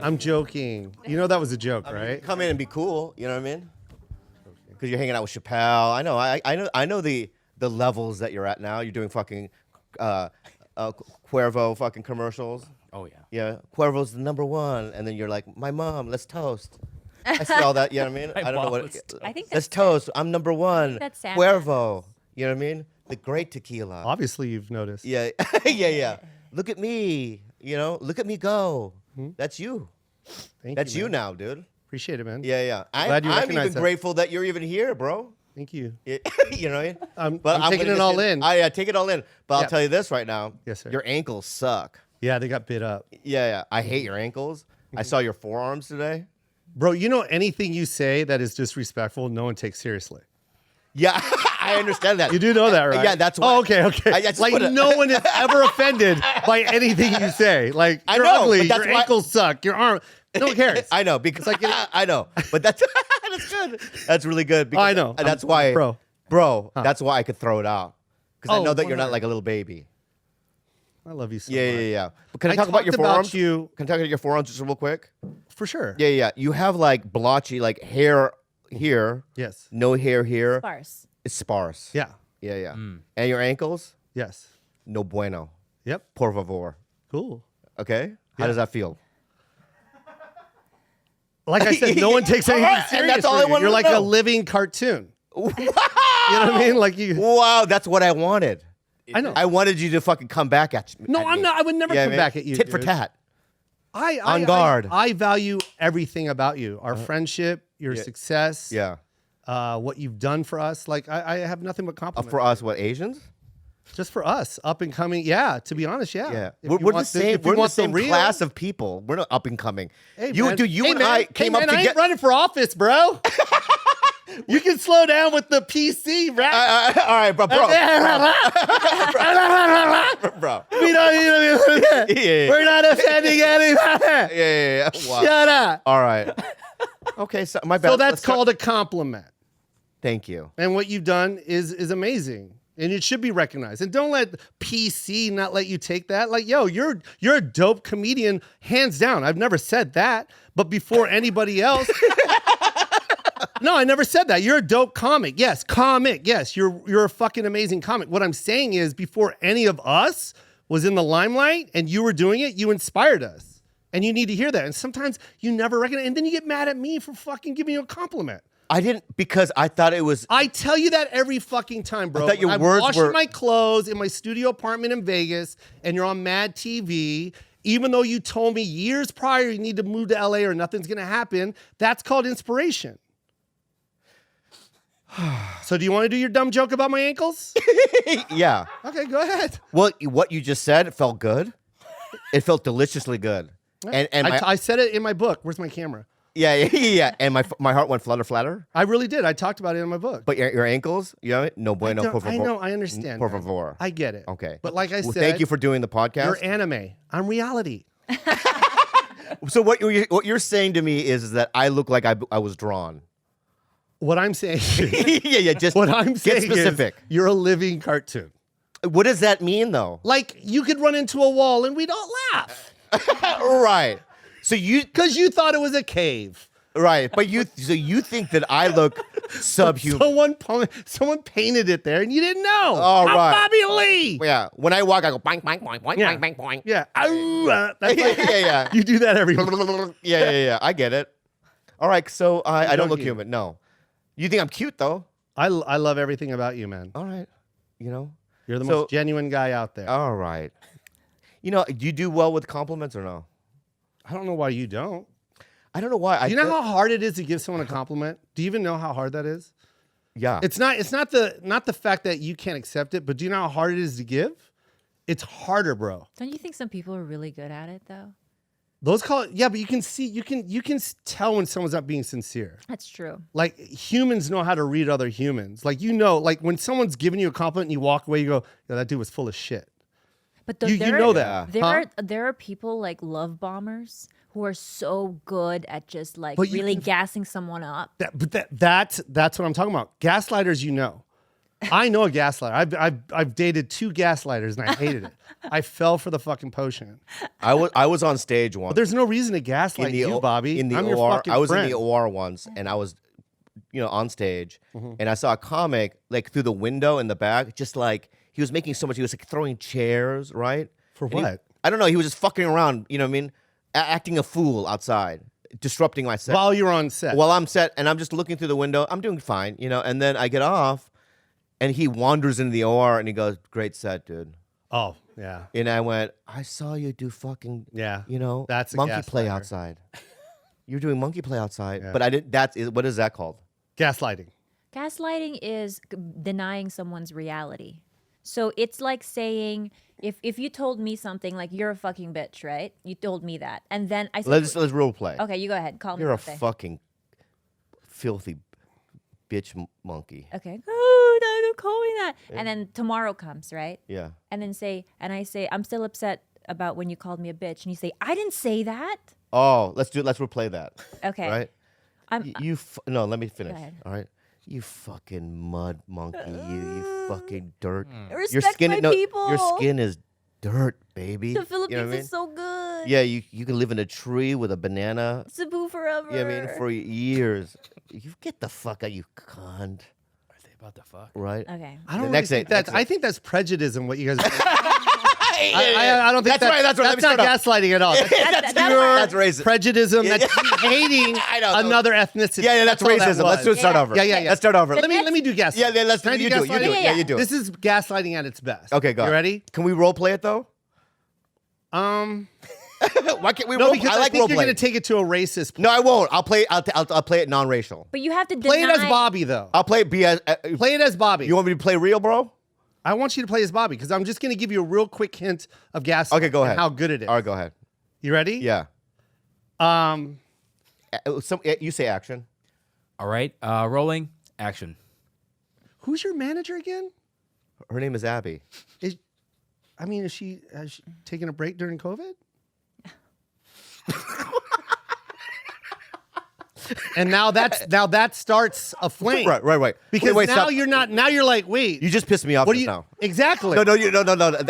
I'm joking. You know that was a joke, right? Come in and be cool. You know what I mean? Because you're hanging out with Chappelle. I know. I know the levels that you're at now. You're doing fucking Cuervo fucking commercials. Oh yeah. Yeah, Cuervo's the #1, and then you're like, my mom. Let's toast. I see all that. You know what I mean? I don't know what. I think let's toast. I'm #1. That's Sam Cuervo. You know what I mean? The great tequila. Obviously, you've noticed. Yeah, yeah. Look at me. You know, look at me go. That's you. That's you now, dude. Appreciate it, man. Yeah. Glad you I'm recognize even that. grateful that you're even here, bro. Thank you. You know what I mean? I'm taking it all in. Yeah, take it all in. But Yeah. I'll tell you this right now. Yes, sir. Your ankles suck. Yeah, they got bit up. Yeah. I hate your ankles. I saw your forearms today. Bro, you know anything you say that is disrespectful, no one takes seriously. Yeah, I understand that. You do know that, right? Yeah, that's why. Oh, okay. I just Like, no one is ever offended by anything you say. Like, I you're know, ugly, but that's your why- ankles suck, your arm. No one cares. I know because I know, but that's good. That's really good. Because I know. That's why, bro. That's why I could throw it out because I Oh, know that you're not 100. like a little baby. I love you so Yeah, much. yeah. But can I talk about your talked about forearms? you- Can I talk about your forearms just real quick? For sure. Yeah. You have like blotchy, like hair here. Yes. No hair here. Sparse. It's sparse. Yeah. Yeah. And your ankles? Yes. No bueno. Yep. Por favor. Cool. Okay? How Yeah. does that feel? Like I said, no one takes anything All right, and serious. that's all for I you. wanted You're to like know. a living cartoon. Wow. You know what I mean? Like you. Wow, that's what I wanted. I know. I wanted you to fucking come back at me. No, I'm not. I would never come back at you. Tit for dude. tat. On guard. I value everything about you. Our friendship, your success. Yeah. What you've done for us. Like I have nothing but compliments. For us, what, Asians? Just for us, up and coming. Yeah, to be honest, yeah. Yeah. If We're you the want same, if you we're the want same real- class of people. We're not up and coming. Hey, you man. and Hey, I man. came Hey, up man, I together. ain't running for office, bro. You can slow down with the PC, right? All right, bro. Bro. We don't, Yeah. We're not offending anybody. Yeah. Wow. Shut up. All right. Okay, so my bad. So that's Let's start- called a compliment. Thank you. And what you've done is amazing. And it should be recognized. And don't let PC not let you take that. Like, yo, you're a dope comedian, hands down. I've never said that. But before anybody else. No, I never said that. You're a dope comic. Yes, comic. Yes, you're a fucking amazing comic. What I'm saying is before any of us was in the limelight and you were doing it, you inspired us. And you need to hear that. And sometimes you never recognize. And then you get mad at me for fucking giving you a compliment. I didn't, because I thought it was. I tell you that every fucking time, bro. I thought your I'm words washing were- my clothes in my studio apartment in Vegas, and you're on Mad TV. Even though you told me years prior you need to move to LA or nothing's gonna happen, that's called inspiration. So do you want to do your dumb joke about my ankles? Yeah. Okay, go ahead. Well, what you just said felt good. It felt deliciously good. And I said it in my book. Where's my camera? yeah. And my heart went flutter, flatter. I really did. I talked about it in my book. But your ankles, you know, no bueno, por favor. I know, I understand. Por man. favor. I get it. Okay. But like I Well, said, thank you for doing the podcast. you're anime. I'm reality. So what you're saying to me is that I look like I was drawn. What I'm saying, yeah. Just what I'm saying get specific. is you're a living cartoon. What does that mean, though? Like you could run into a wall and we'd all laugh Right. So because you thought it was a cave. right, but you think that I look subhuman. Someone painted it there and you didn't know. All I'm right. Bobby Lee. Yeah. When I walk, I go boink boink boink boink Yeah. boink boink boink. Yeah. That's like, yeah. you do that every Yeah. I get it. All right. So I don't look you. human. No. You think I'm cute though? I love everything about you, man. All right. You know. You're the So- most genuine guy out there. All right. You know, do you do well with compliments or no? I don't know why you don't. I don't know why. Do you know how hard it is to give someone a compliment? Do you even know how hard that is? Yeah. It's not the fact that you can't accept it, but do you know how hard it is to give? It's harder, bro. Don't you think some people are really good at it though? Those yeah, but you can see, you can tell when someone's not being sincere. That's true. Like humans know how to read other humans. Like like when someone's giving you a compliment and you walk away, you go, "Yo, that dude was full of shit." But You know that. There are people like love bombers who are so good at just like But you really can- gassing someone up. That's what I'm talking about. Gaslighters, you know. I know a gaslighter. I've dated 2 gaslighters and I hated it. I fell for the fucking potion. I was on stage once. But there's no reason to gaslight you, Bobby. In the I'm OR, your fucking I was friend. in the OR once, and I was, on stage, and I saw a comic like through the window in the back, just like he was making so much. He was like throwing chairs, right? For And what? I don't know. He was just fucking around. You know what I mean? Acting a fool outside, disrupting my set. While you're on set. While I'm set, and I'm just looking through the window. I'm doing fine, and then I get off, and he wanders into the OR, and he goes, "Great set, dude." Oh, yeah. And I went, "I saw you do fucking, Yeah. that's a monkey play gaslighter. outside. You're doing monkey play outside." Yeah. But I didn't. What is that called? Gaslighting. Gaslighting is denying someone's reality. So it's like saying, if you told me something like you're a fucking bitch, right? You told me that, and then I said, Let's role play. okay, you go ahead. Call me. You're a something. fucking filthy bitch monkey. Okay. Oh, no, don't call me that. And then tomorrow comes, right? Yeah. And then I say, I'm still upset about when you called me a bitch, and you say, I didn't say that. Oh, let's replay that. Okay. Right. I'm. No, let me finish. ahead. All right. You fucking mud monkey. You fucking dirt. Respect my people. Your skin is dirt, baby. The Philippines You know what I mean? is so good. Yeah, you can live in a tree with a banana. Cebu forever. Yeah, I mean, for years. You get the fuck out, you cunt. Are they about to fuck? Right? Okay. I don't The really next think thing- that's. next I think that's prejudice what you guys. I don't think That's right, that's right. Let me That's not start gaslighting at all. That's That's racist. prejudice. That's hating I know. another ethnicity. Yeah, that's all that racism. Let's was. start over. Yeah. Let's start over. Let me do gaslighting. Yeah, let's Can I you do it. You gaslighting? do it. Yeah, you do it. This is gaslighting at its best. Okay, go. You ready? Can we role play it though? Why can't we? No, role because I I like think role you're playing. going to take it to a racist. No, I won't. I'll play it non-racial. But you have to Play deny. it as Bobby though. I'll play it be as. Play it as Bobby. You want me to play real, bro? I want you to play as Bobby because I'm just going to give you a real quick hint of gaslighting. Okay, go ahead. And how good it is. All right, go ahead. You ready? Yeah. Um. You say action. All right. Rolling. Action. Who's your manager again? Her name is Abby. Has she taken a break during COVID? And now that starts a flame. Right. Because wait, now stop. you're not. Now you're like, wait. You just pissed me off what do just you? now. Exactly. No.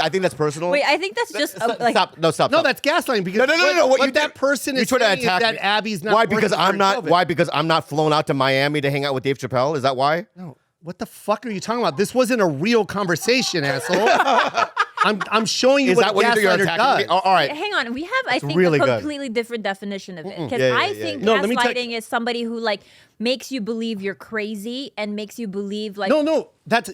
I think that's personal. Wait, I think that's just like. Stop. No, stop. No, stop. that's gaslighting because No. what you that person you is try to saying is attack that me. Abby's not. Why? Because working I'm during not. COVID. Why? Because I'm not flown out to Miami to hang out with Dave Chappelle. Is that why? No. What the fuck are you talking about? This wasn't a real conversation, asshole. I'm showing you Is what that what you're gaslighter attacking does. me? Oh, all right. Hang on, we have I think really a good. completely different definition of it because Yeah, I think No, let me tell- gaslighting is somebody who like makes you believe you're crazy and makes you believe like No,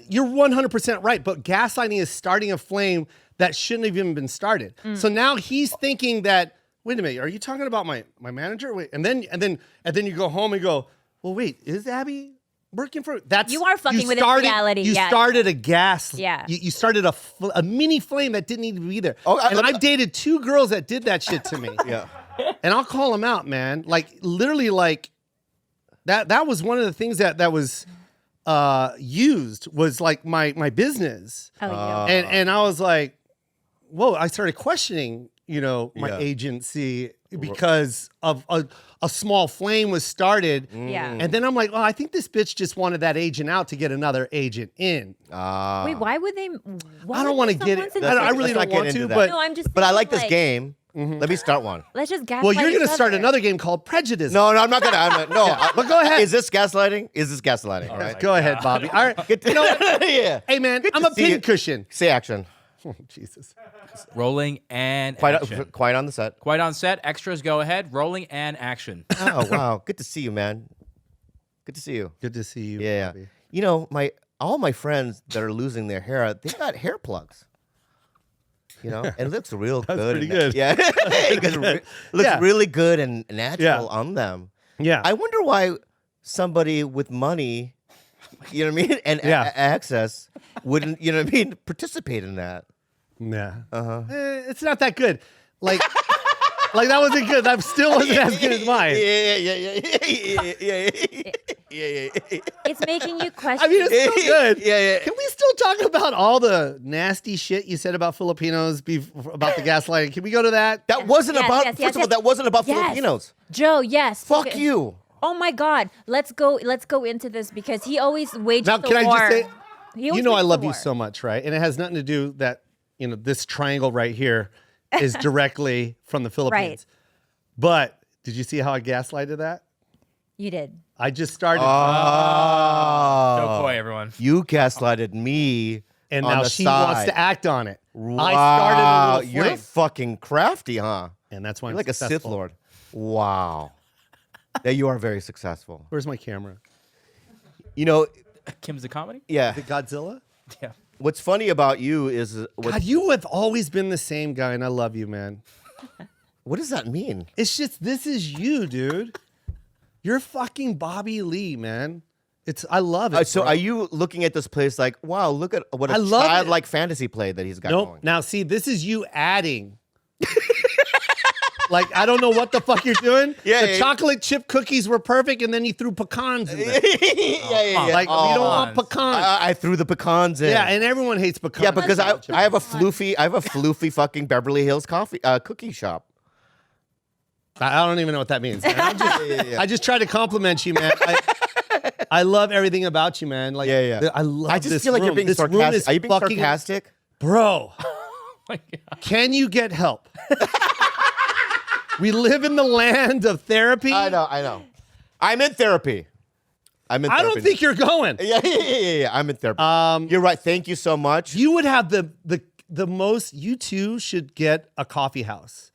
you're 100% right. But gaslighting is starting a flame that shouldn't have even been started. So now he's thinking that. Wait a minute, are you talking about my manager? Wait, and then you go home and go, well, wait, is Abby working for? That's You are fucking with his reality, You yeah. started a gas. Yeah. You started a mini flame that didn't need to be there. Oh, and I've dated 2 girls that did that shit to me. Yeah. And I'll call them out, man. Like literally, like that was one of the things that was used was like my business. oh, yeah. And I was like, whoa, I started questioning, my Yeah. agency because of a small flame was started. Yeah. And then I'm like, oh, I think this bitch just wanted that agent out to get another agent in. Wait, why would they? I don't want to get it. I really Let's not don't get want into to, that. but No, I'm just. But I thinking, like this game. Let me start one. Let's just gaslight. well, you're each going to start other. another game called Prejudice. No, I'm not gonna. No, but go ahead. Is this gaslighting? All right. Go ahead, Bobby. All right. You know what? Yeah. Hey, man, Good I'm to a see you. pincushion. Say action. Oh, Jesus. Rolling and action. Quiet on the set. Quiet on set. Extras go ahead. Rolling and action. Oh wow, good to see you, man. Good to see you. Good to see you, Yeah. Bobby. All my friends that are losing their hair, they got hair plugs. And it looks real good. pretty good. Yeah. It looks Yeah. really good and natural Yeah. on them. Yeah. I wonder why somebody with money, you know what I mean, and Yeah. access wouldn't, you know what I mean, participate in that. Yeah. It's not that good. Like that wasn't good. That still wasn't as good as mine. Yeah. It's making you question. I mean, it's still good. Yeah. Can we still talk about all the nasty shit you said about Filipinos, about the gaslighting? Can we go to that? That wasn't Yes, about. yes, First yes, of all, yes. that wasn't about Yes. Filipinos. Joe, yes. Fuck because- you. Oh my God, let's go into this because he always wages Now, the can I war. just say, He you always know I wins the love you war. so much, right? And it has nothing to do that, this triangle right here is directly from the Philippines. Right. But did you see how I gaslighted that? You did. I just started, Jo Koy, everyone. You gaslighted me. and on now the she side. wants to act on it. Wow, I started a little you're flame, fucking crafty, huh? and that's why You're I'm like successful. a Sith Lord. Wow. Yeah, you are very successful. Where's my camera? Kim's the comedy? Yeah. The Godzilla? Yeah. What's funny about you is God, you have always been the same guy, and I love you, man. what does that mean? It's just, this is you, dude. You're fucking Bobby Lee, man. I love it. So bro. are you looking at this place like, wow, look at what I a love it. childlike fantasy play that he's got Nope. going? Now, see, this is you adding. Like, I don't know what the fuck you're doing. Yeah, the yeah. chocolate chip cookies were perfect, and then you threw pecans in there. yeah. Like, we don't want pecans. I threw the pecans in. Yeah, and everyone hates pecans. yeah, because I Chocolate have a floofy fucking Beverly Hills cookie shop. I don't even know what that means. Man. I just try to compliment you, man. I love everything about you, man. Like, Yeah. I love I just this feel like room. you're being This room sarcastic. is Are you being fucking- sarcastic? Bro, My God. can you get help? We live in the land of therapy. I know. I'm in therapy. I don't think you're going. Yeah. I'm in therapy. You're right. Thank you so much. You would have the most. You two should get a coffee house.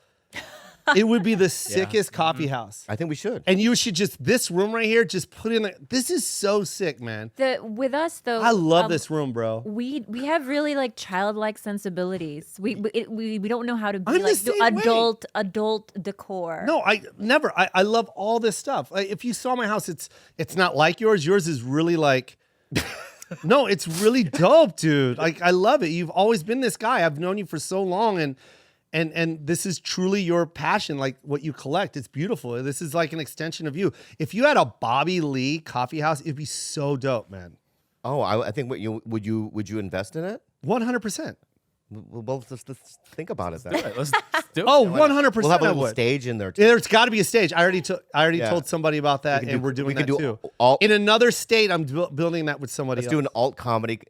It would be the sickest coffee house. I think we should. And you should this room right here, just put in this is so sick, man. With us though, I love this room, bro. We have really like childlike sensibilities. We don't know how to be I'm the like same way. adult decor. No, I never. I love all this stuff. If you saw my house, it's not like yours. Yours is really like, no, it's really dope, dude. Like I love it. You've always been this guy. I've known you for so long, and this is truly your passion, like what you collect. It's beautiful. This is like an extension of you. If you had a Bobby Lee coffee house, it'd be so dope, man. Oh, I think would you invest in it? 100%. Well, let's think about it then. Let's do it. Oh, 100%. We'll have a I little would. stage in there too. There's got to be a stage. I already Yeah. told somebody about that, We and can we're do- doing we that can do too. all- In another state, I'm building that with somebody Let's else. do an alt comedy,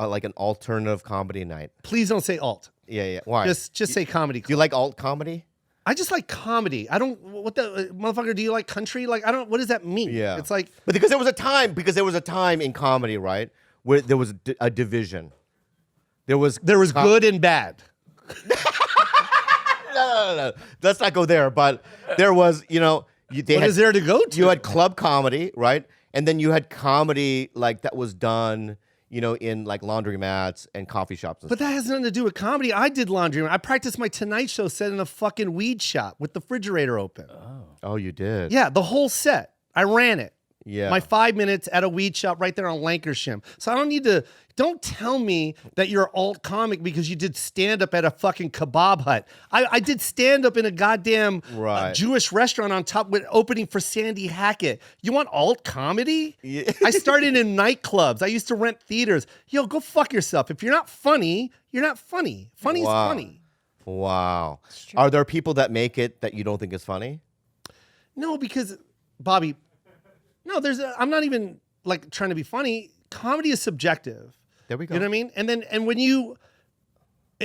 like an alternative comedy night. Please don't say alt. Yeah. Why? Just say comedy. Do you like alt comedy? I just like comedy. I don't. What the motherfucker? Do you like country? Like I don't. What does that mean? Yeah. It's like But because there was a time in comedy, right, where there was a division. There was good and bad. No. Let's not go there. But there was, What is there to go to? You had club comedy, right? And then you had comedy like that was done, in like laundromats and coffee shops. And But that has nothing to do with comedy. I did laundry. I practiced my Tonight Show set in a fucking weed shop with the refrigerator open. Oh, you did? Yeah, the whole set. I ran it. Yeah. My 5 minutes at a weed shop right there on Lancashire. So I don't need to. Don't tell me that you're alt comic because you did stand up at a fucking kebab hut. I did stand up in a goddamn Right. Jewish restaurant on top with opening for Sandy Hackett. You want alt comedy? Yeah. I started in nightclubs. I used to rent theaters. Yo, go fuck yourself. If you're not funny, you're not funny. Funny's Wow. funny. Wow. Are there people that make it that you don't think is funny? No, because Bobby, no, I'm not even like trying to be funny. Comedy is subjective. There we go. You know what I mean? And when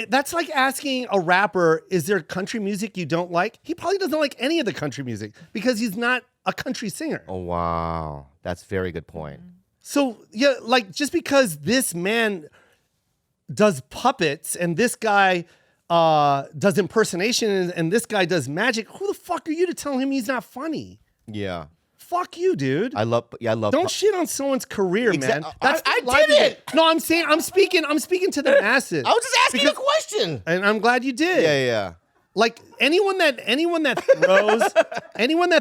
that's like asking a rapper, is there country music you don't like? He probably doesn't like any of the country music because he's not a country singer. Oh, wow. That's a very good point. So yeah, like just because this man does puppets and this guy does impersonation and this guy does magic, who the fuck are you to tell him he's not funny? Yeah. Fuck you, dude. I love. Don't shit on someone's career, man. I the did livelihood. it! No, I'm speaking to the masses. I was just asking a question. And I'm glad you did. Yeah. Like anyone that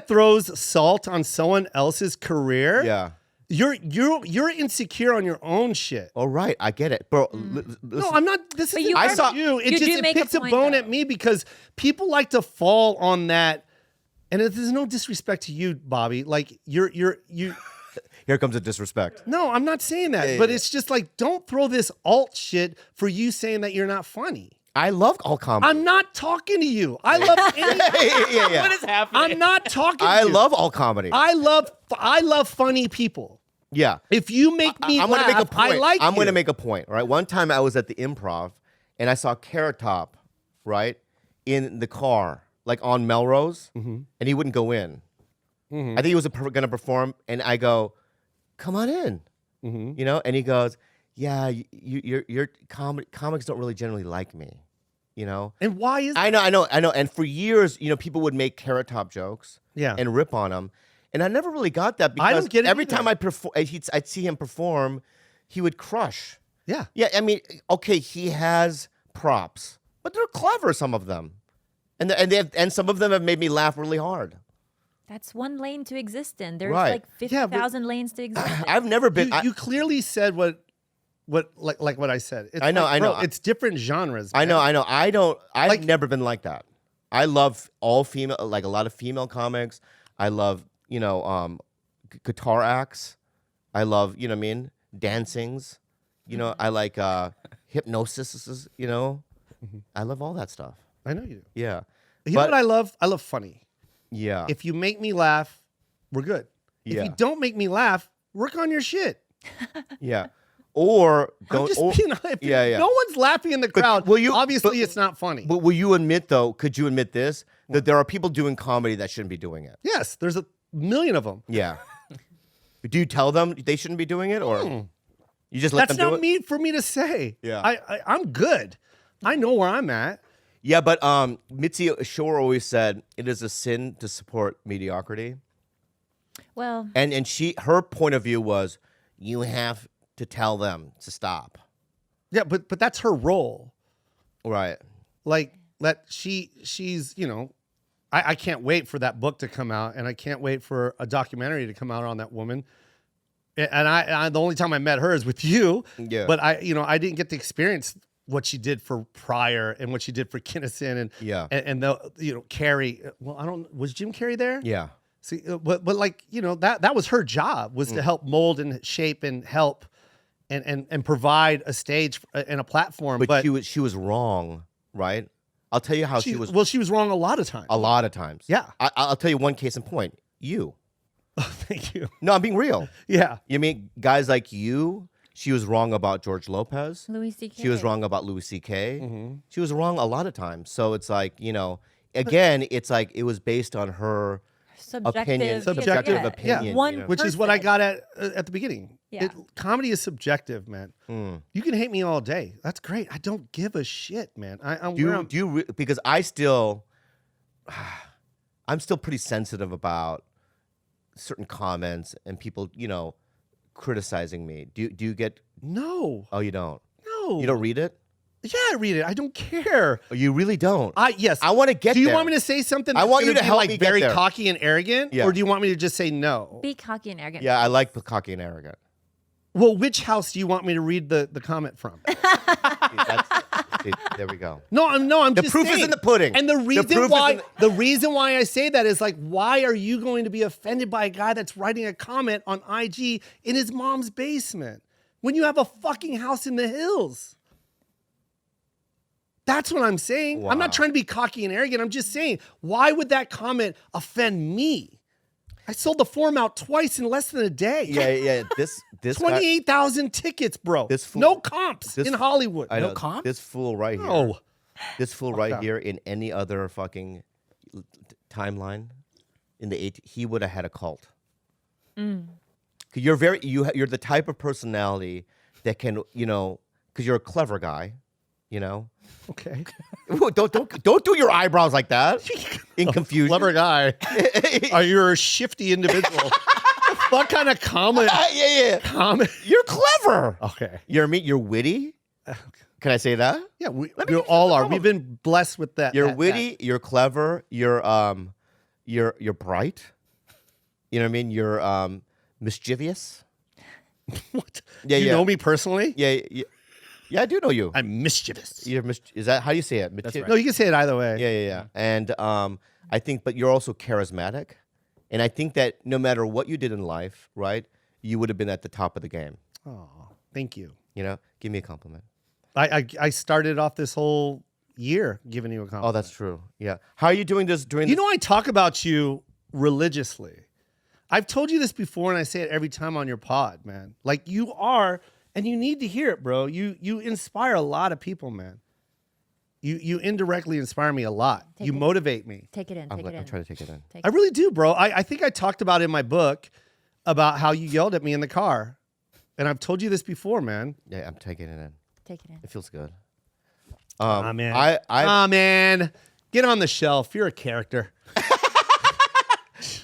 throws salt on someone else's career, Yeah. you're insecure on your own shit. All right, I get it, bro. No, I'm not. This is you I saw- you. It you just do it make a picks a point, bone though. at me because people like to fall on that. And there's no disrespect to you, Bobby. Like you. Here comes the disrespect. No, I'm not saying that. But it's just like, don't throw this alt shit for you saying that you're not funny. I love all comedy. I'm not talking to you. I love any. yeah. What is happening? I'm not talking to I you. love all comedy. I love funny people. Yeah. If you make me I'm gonna laugh, make a point. I like I'm you. gonna make a point. Right. One time I was at the Improv, and I saw Carrot Top, right, in the car, like on Melrose, and he wouldn't go in. I think he was gonna perform, and I go, "Come on in," you know, and he goes, "Yeah, you're comics don't really generally like me." You know, And why is I know. And for years, you know, people would make Carrot Top jokes, and rip on him, and I never really got that because I don't get it every either. time I'd see him perform, he would crush. Yeah. Yeah, I mean, okay, he has props, but they're clever, some of them, and some of them have made me laugh really hard. That's one lane to exist in. There's Right. like Yeah, but- 50,000 lanes to exist in. I've never been. You clearly said what what I said. It's I know, like, I know. bro, it's different genres. I know. man. I've Like- never been like that. I love all female, like a lot of female comics. I love, you know, guitar acts. I love, you know what I mean, dancings. You know, I like hypnosis. You know, I love all that stuff. I know you do. Yeah, You know But- what I love? I love funny. yeah. If you make me laugh, we're good. If Yeah. you don't make me laugh, work on your shit. Yeah. Or I'm don't. just or- being if yeah. no one's laughing in the crowd. will you- obviously but- it's not funny. But will you admit though? Could you admit this? That there are people doing comedy that shouldn't be doing it. Yes, there's a million of them. Yeah. Do you tell them they shouldn't be doing it, or you just let That's them do not it? me for me to say. Yeah. I'm good. I know where I'm at. Yeah, but Mitzi Shore always said it is a sin to support mediocrity, Well, and her point of view was you have to tell them to stop. Yeah, but that's her role. Right. Like that she's, you know, I can't wait for that book to come out, and I can't wait for a documentary to come out on that woman. And I the only time I met her is with you. Yeah. But I didn't get to experience what she did for Pryor and what she did for Kinnison and Yeah. and the Carrie. Well, was Jim Carrey there? Yeah. See, but like, you know, that was her job, was to help mold and shape and help and provide a stage and a platform. But she was wrong, right? I'll tell you how she was. Well, she was wrong a lot of times. A lot of times. Yeah. I'll tell you one case in point. You. Oh, thank you. No, I'm being real. Yeah. You mean guys like you? She was wrong about George Lopez. Louis C.K. She was wrong about Louis C.K. Mm-hmm. She was wrong a lot of times. So it's like, you know, again, it's like it was based on her opinion, Subjective yeah. opinion. Yeah. One you know? Which is what I person. got at the beginning. Yeah. Comedy is subjective, man. Mm. You can hate me all day. That's great. I don't give a shit, man. I'm Do you because I'm still pretty sensitive about certain comments and people, you know, criticizing me. Do you get? no, Oh, you don't. no. You don't read it. Yeah, I read it. I don't care. Oh, you really don't. Yes. I want to get. Do you there. want me to say something? I That's want you gonna to be, help like me get very there. cocky and arrogant, Yeah. or do you want me to just say no? Be cocky and arrogant. Yeah, I like the cocky and arrogant. Well, which house do you want me to read the comment from? See, there we go. No, I'm The just proof is saying. in the pudding. And the proof reason is why in the reason why I say that is like, why are you going to be offended by a guy that's writing a comment on IG in his mom's basement when you have a fucking house in the hills? That's what I'm saying. I'm Wow. not trying to be cocky and arrogant. I'm just saying, why would that comment offend me? I sold the form out twice in less than a day. Yeah. This guy, 28,000 tickets, bro. This fool- no comps this- in Hollywood. I know, comp? this fool right here. No. This fool right up. here in any other fucking timeline in the 80s, he would have had a cult. 'Cause you're you're the type of personality that can, you know, because you're a clever guy, you know. Okay. don't do your eyebrows like that in confusion. Clever guy. You're a shifty individual. What kind of comment? Yeah. Comment? You're clever. Okay. You're witty. Can I say that? Yeah, we all are. We've been blessed with that. You're that- witty. You're clever. You're bright. You know what I mean? You're mischievous. that. What? Yeah, you yeah. know me personally? Yeah, I do know you. I'm mischievous. Is that how you say it? right. No, you can say it either way. Yeah. And I think, but you're also charismatic, and I think that no matter what you did in life, right, you would have been at the top of the game. Oh, thank you. You know, give me a compliment. I started off this whole year giving you a compliment. Oh, that's true. Yeah. How are you doing this during? You this? know, I talk about you religiously. I've told you this before, and I say it every time on your pod, man. Like you are, and you need to hear it, bro. You inspire a lot of people, man. You indirectly inspire me a lot. You motivate me. Take it in. I'm Take it in. trying to take it in. I really do, bro. I think I talked about it in my book about how you yelled at me in the car. And I've told you this before, man. Yeah, I'm taking it in. Take it in. It feels good. Man. Man. Get on the shelf. You're a character.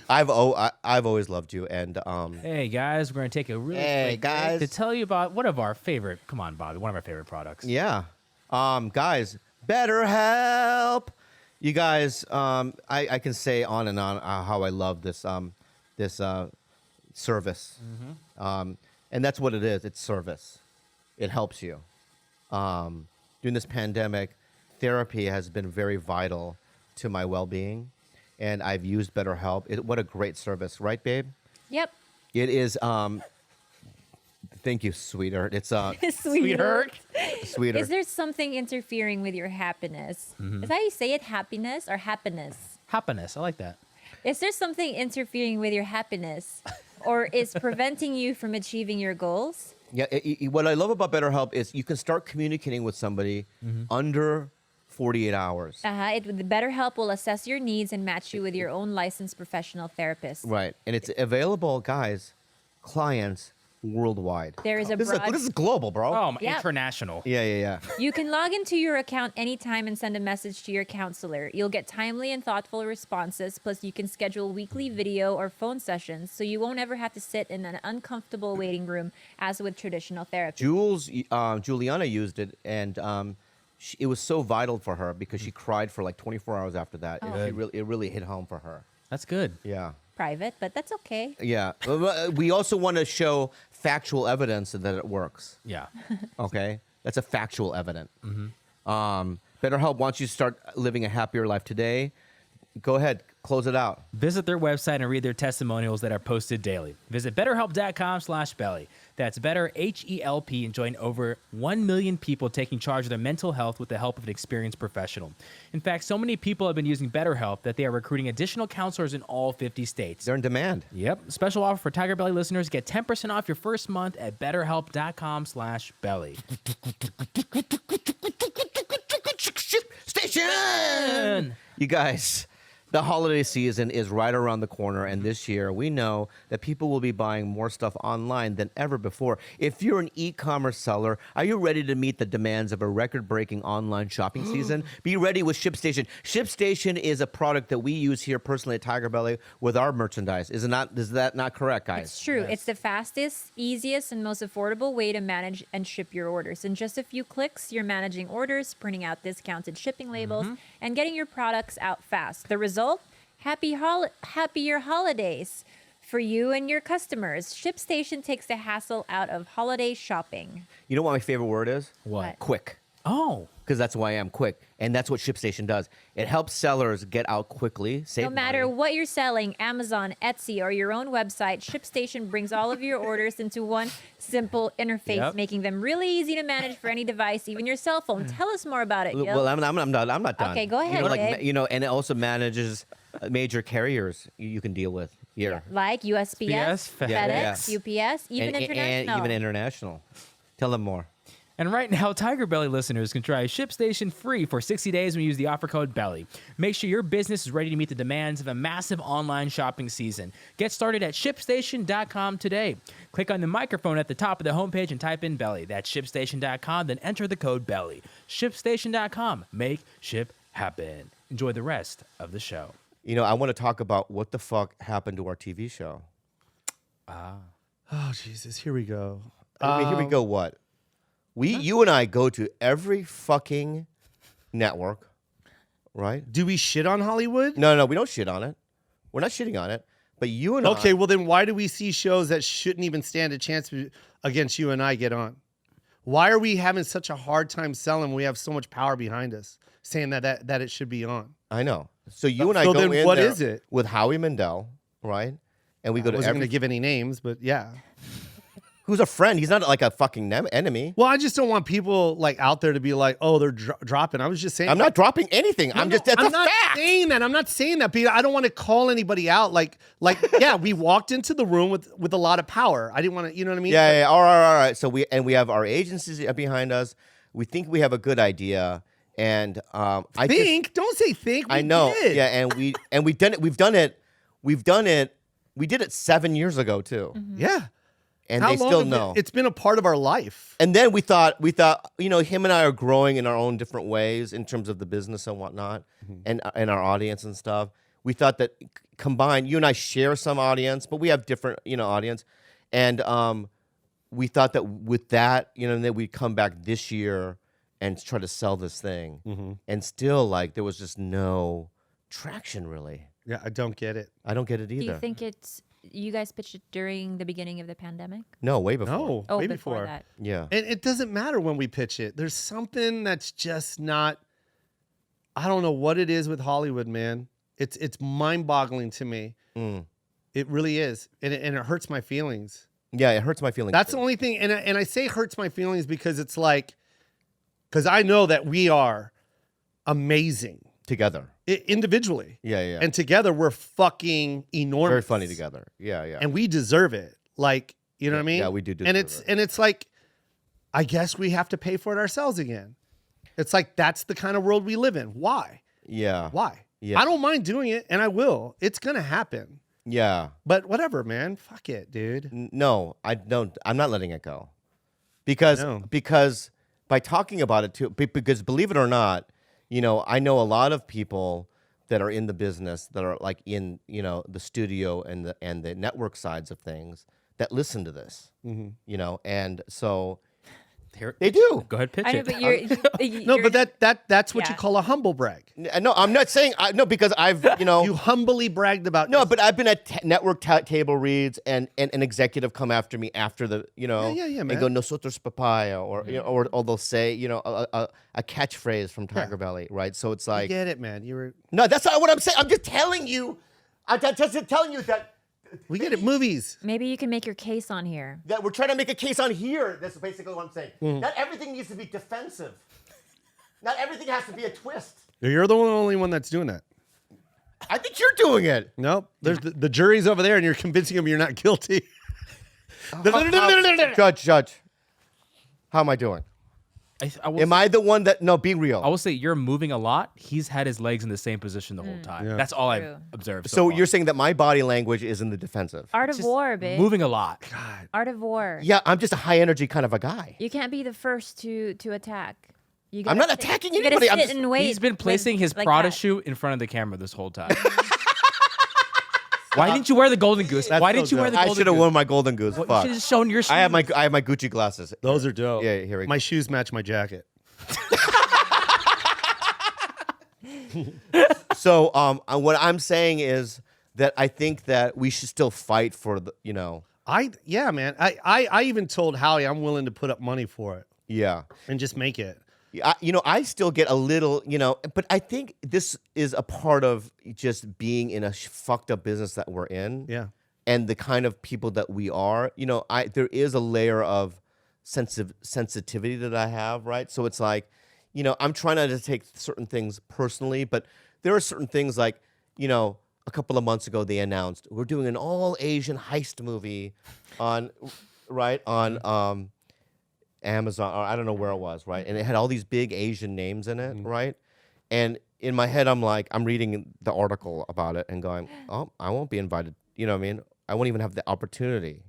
I've always loved you, and Hey guys, we're gonna take a really quick break to tell you about one of our favorite. Come on, Bobby, one of our favorite products. yeah, guys, BetterHelp. You guys, I can say on and on how I love this service, and that's what it is. It's service. It helps you. During this pandemic, therapy has been very vital to my well-being. And I've used BetterHelp. What a great service, right, babe? Yep. It is. Thank you, sweetheart. It's Sweetheart. sweetheart. Is there something interfering with your happiness? Is that how you say it, happiness or happiness? Happiness, I like that. Is there something interfering with your happiness or is preventing you from achieving your goals? Yeah. What I love about BetterHelp is you can start communicating with somebody under 48 hours. The BetterHelp will assess your needs and match you with your own licensed professional therapist. Right, and it's available, guys, clients worldwide. There is a This broad... is global, bro. Oh, Yep. international. Yeah. You can log into your account anytime and send a message to your counselor. You'll get timely and thoughtful responses, plus you can schedule weekly video or phone sessions, so you won't ever have to sit in an uncomfortable waiting room as with traditional therapy. Juliana used it, and it was so vital for her because she cried for like 24 hours after that. It really hit home for her. That's good. Yeah. Private, but that's okay. Yeah. We also want to show factual evidence that it works. Yeah. Okay? That's a factual evidence. BetterHelp wants you to start living a happier life today. Go ahead. Close it out. Visit their website and read their testimonials that are posted daily. Visit BetterHelp.com/belly. That's Better, H-E-L-P, and join over 1 million people taking charge of their mental health with the help of an experienced professional. In fact, so many people have been using BetterHelp that they are recruiting additional counselors in all 50 states. They're in demand. Yep. Special offer for TigerBelly listeners. Get 10% off your first month at BetterHelp.com/belly. Station! You guys, the holiday season is right around the corner, and this year we know that people will be buying more stuff online than ever before. If you're an e-commerce seller, are you ready to meet the demands of a record-breaking online shopping season? Be ready with ShipStation. ShipStation is a product that we use here personally at TigerBelly with our merchandise. Is that not correct, guys? It's true. It's the fastest, easiest, and most affordable way to manage and ship your orders. In just a few clicks, you're managing orders, printing out discounted shipping labels, and getting your products out fast. The result? Happier holidays for you and your customers. ShipStation takes the hassle out of holiday shopping. You know what my favorite word is? What? Quick. Oh. Because that's who I am, quick. And that's what ShipStation does. It helps sellers get out quickly, save No matter money. what you're selling, Amazon, Etsy, or your own website, ShipStation brings all of your orders into one simple interface, making them really easy to manage for any device, even your cell phone. Tell us more about it, Gil. Well, I'm not done. Okay, go ahead, babe. And it also manages major carriers you can deal with here. Like USPS, FedEx, UPS, even international. And even international. Tell them more. And right now, TigerBelly listeners can try ShipStation free for 60 days when you use the offer code BELLY. Make sure your business is ready to meet the demands of a massive online shopping season. Get started at ShipStation.com today. Click on the microphone at the top of the homepage and type in BELLY. That's ShipStation.com, then enter the code BELLY. ShipStation.com. Make ship happen. Enjoy the rest of the show. You know, I want to talk about what the fuck happened to our TV show. Oh, Jesus. Here we go. I mean, here we go. What? You and I go to every fucking network, right? Do we shit on Hollywood? No, we don't shit on it. We're not shitting on it. But you and Okay, well then why do we see shows that shouldn't even stand a chance against you and I get on? Why are we having such a hard time selling when we have so much power behind us saying that it should be on? I know. So you and I So go then in what there is it? with Howie Mandel, right? And we go I to wasn't every going to give any names, but yeah. Who's a friend? He's not like a fucking enemy. Well, I just don't want people like out there to be like, oh, they're dropping. I was just saying. I'm not dropping anything. I'm not saying that. I'm not saying that, Peter. I don't want to call anybody out. Like, yeah, we walked into the room with a lot of power. I didn't want to, you know what I mean? Yeah. All right. So we have our agencies behind us. We think we have a good idea, and don't say think. I know. Did. Yeah, and we've done it. We did it 7 years ago too. Mm-hmm. Yeah. And they still know. It's been a part of our life. And then we thought, him and I are growing in our own different ways in terms of the business and whatnot, and our audience and stuff. We thought that combined, you and I share some audience, but we have different, audience. And we thought that with that, that we'd come back this year and try to sell this thing. And still, there was just no traction, really. Yeah, I don't get it. I don't get it either. Do you think you guys pitched it during the beginning of the pandemic? No, way before. No, Oh, way before that. Yeah. And it doesn't matter when we pitch it. There's something that's just not. I don't know what it is with Hollywood, man. It's mind-boggling to me. It really is, and it hurts my feelings. Yeah, it hurts my feelings. That's too. the only thing, and I say hurts my feelings because it's because I know that we are amazing together. Individually. Yeah. And together we're fucking enormous. Very funny together. Yeah. And we deserve it. You know what I mean? Yeah, we do deserve it. And it's I guess we have to pay for it ourselves again. It's that's the kind of world we live in. Why? Yeah. Why? Yeah. I don't mind doing it, and I will. It's gonna happen. Yeah. But whatever, man. Fuck it, dude. No, I don't. I'm not letting it go. Because by talking about it too, because believe it or not, I know a lot of people that are in the business that are in, the studio and the network sides of things that listen to this, and so they do. Go ahead, pitch I know, it. but you're No, but that's what you Yeah. call a humble brag. No, I'm not saying no because I've You humbly bragged about No, but I've been at network table reads and an executive come after me after the Yeah, and man. go nosotros papaya or or they'll say a catchphrase from TigerBelly, right? So it's I get it, man. no, that's not what I'm saying. I'm just telling you. I'm just telling you that We get it. Movies. maybe you can make your case on here. we're trying to make a case on here. That's basically what I'm saying. Not everything needs to be defensive. Not everything has to be a twist. You're the only one that's doing that. I think you're doing it. Nope. There's the jury's over there, and you're convincing them you're not guilty. Judge. How am I doing? Am I the one that? No, be real. I will say you're moving a lot. He's had his legs in the same position the whole time. Yeah. That's all I've True. observed. So far. you're saying that my body language is in the defensive? Art of Just war, babe. moving a lot. Art of war. Yeah, I'm just a high energy kind of a guy. You can't be the first to attack. You I'm gotta not attacking you gotta anybody. I'm sit just- and wait He's been placing his like Prada that. shoe in front of the camera this whole time. Why didn't you wear the golden goose? That's Why so didn't you wear the dumb. I golden should have goose? worn my golden goose. Well, you Fuck. should have shown your shoes. I have my Gucci glasses. Those are dope. Yeah, here we go. My shoes match my jacket. So what I'm saying is that I think that we should still fight for the Yeah, man. I even told Howie I'm willing to put up money for it yeah. and just make it. I still get a little, but I think this is a part of just being in a fucked up business that we're in. Yeah. And the kind of people that we are, there is a layer of sensitivity that I have, right? So it's I'm trying not to take certain things personally, but there are certain things a couple of months ago they announced we're doing an all Asian heist movie on Amazon, or I don't know where it was, right? And it had all these big Asian names in it, right? And in my head, I'm reading the article about it and going, oh, I won't be invited. You know what I mean? I won't even have the opportunity.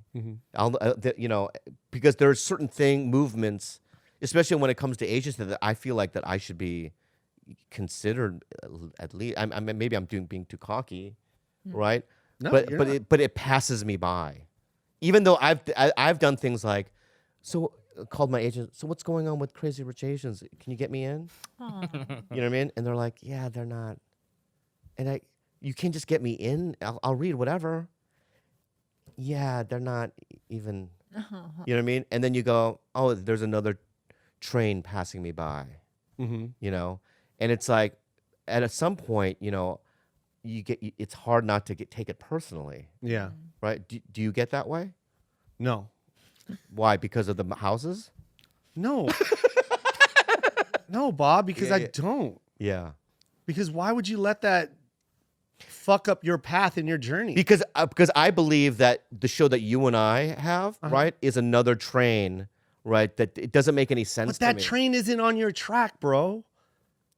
Because there are certain movements, especially when it comes to Asians, that I feel like that I should be considered at least. Maybe I'm being too cocky, right? No, but you're but not. it passes me by, even though I've done things like so. Called my agent. So what's going on with Crazy Rich Asians? Can you get me in? Aw. You know what I mean? And they're like, yeah, they're not. And you can't just get me in. I'll read whatever. Yeah, they're not even. You know what I mean? And then you go, oh, there's another train passing me by. Mm-hmm. And it's like, at some point, it's hard not to take it personally, Yeah. right? Do you get that way? No. Why? Because of the houses? No. No, Bob, because Yeah, I yeah. don't. Yeah. Because why would you let that fuck up your path in your journey? Because I believe that the show that you and I have, right, is another train, right? That it doesn't make any sense But to that me. train isn't on your track, bro.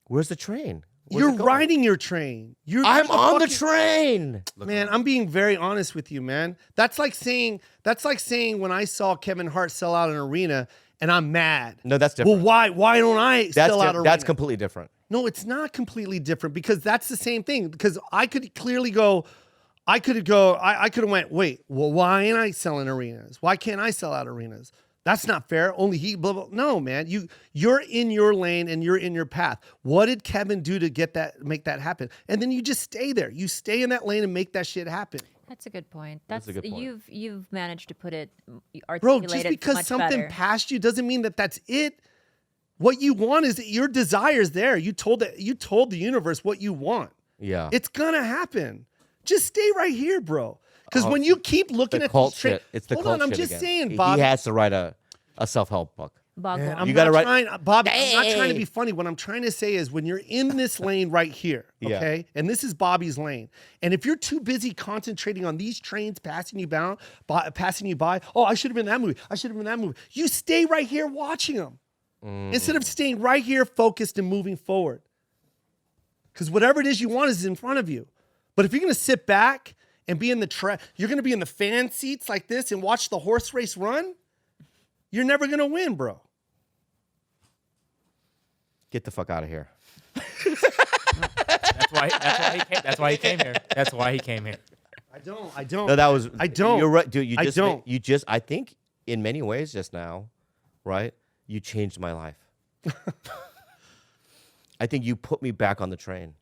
Where's the train? Where's You're it going? riding your train. I'm on the fucking- train. Man, I'm being very honest with you, man. That's like saying when I saw Kevin Hart sell out an arena and I'm mad. No, that's different. Well, why don't I sell out an arena? That's completely different. No, it's not completely different because that's the same thing. Because I could clearly go, I could have went, wait, well, why ain't I selling arenas? Why can't I sell out arenas? That's not fair. Only he, blah, blah. No, man, you're in your lane and you're in your path. What did Kevin do to make that happen? And then you just stay there. You stay in that lane and make that shit happen. That's a good point. That's a good point. You've managed to put it, articulate Bro, just it because much something better. passed you doesn't mean that that's it. What you want is that your desire's there. You told the universe what you want. Yeah. It's gonna happen. Just stay right here, bro. Because when you keep looking the at cult these tra- shit. It's the hold cult on, I'm shit just again. saying, Bob. He has to write a self-help book. Boggle. I'm You not gotta write- trying, Bob. I'm not trying to Hey. be funny. What I'm trying to say is when you're in this lane right here, Yeah. okay, and this is Bobby's lane, and if you're too busy concentrating on these trains passing you by, oh, I should have been that movie. I should have been that movie. You stay right here watching them instead of staying right here focused and moving forward. Because whatever it is you want is in front of you. But if you're gonna sit back and be in you're gonna be in the fan seats like this and watch the horse race run, you're never gonna win, bro. Get the fuck out of here. That's why he came here. That's why he came here. I don't. No, that was. I don't. You're right, dude. I don't. I think in many ways just now, right? You changed my life. I think you put me back on the train.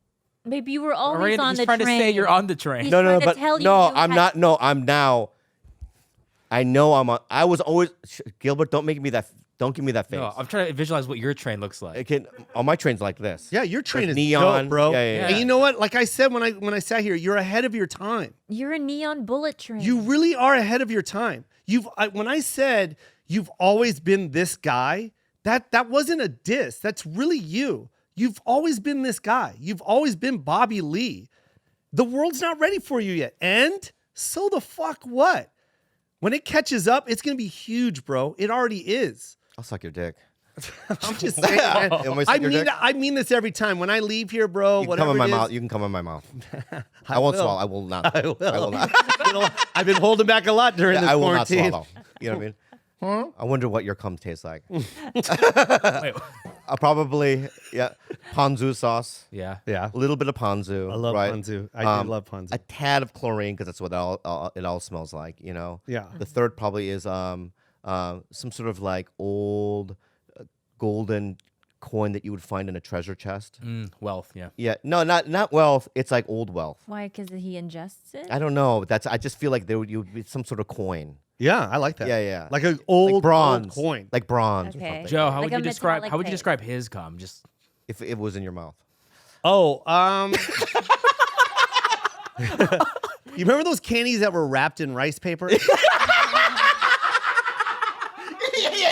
Maybe you were always Already, on he's the trying train. to say you're on the train. He's No, trying to but tell you no, you I'm had- not. No, I'm now. I know I'm on. I was always Gilbert. Don't make me that. Don't give me that face. No, I'm trying to visualize what your train looks like. It can. On my train's like this. Yeah, your train is neon. dope, bro. Yeah. And you know what? Like I said when I sat here, you're ahead of your time. You're a neon bullet train. You really are ahead of your time. When I said you've always been this guy, that wasn't a diss. That's really you. You've always been this guy. You've always been Bobby Lee. The world's not ready for you yet. And so the fuck what? When it catches up, it's going to be huge, bro. It already is. I'll suck your dick. I'm just saying, man. Am I suck your dick? I mean this every time. When I leave here, bro, You can whatever come in my it is, mouth. You can come in my mouth. I won't will. swallow. I will not. I will. I will not. I've been holding back a lot during this I will not quarantine. swallow. You know what I mean? I wonder what your cum tastes like. Wait, Probably, yeah, ponzu sauce. yeah. Yeah. A little bit of ponzu. I love right? ponzu. I do love ponzu. A tad of chlorine because that's what it all smells like. You know. Yeah. The third probably is some sort of like old golden coin that you would find in a treasure chest. Wealth, yeah. Yeah. No, not wealth. It's like old wealth. Why? Because he ingests it? I don't know. I just feel like there would be some sort of coin. Yeah, I like that. Yeah. Like an old Like bronze old coin. Like bronze or Okay. something. Joe, how Like would a you describe metallic tape. his cum? Just If it was in your mouth. Oh, you remember those candies that were wrapped in rice paper?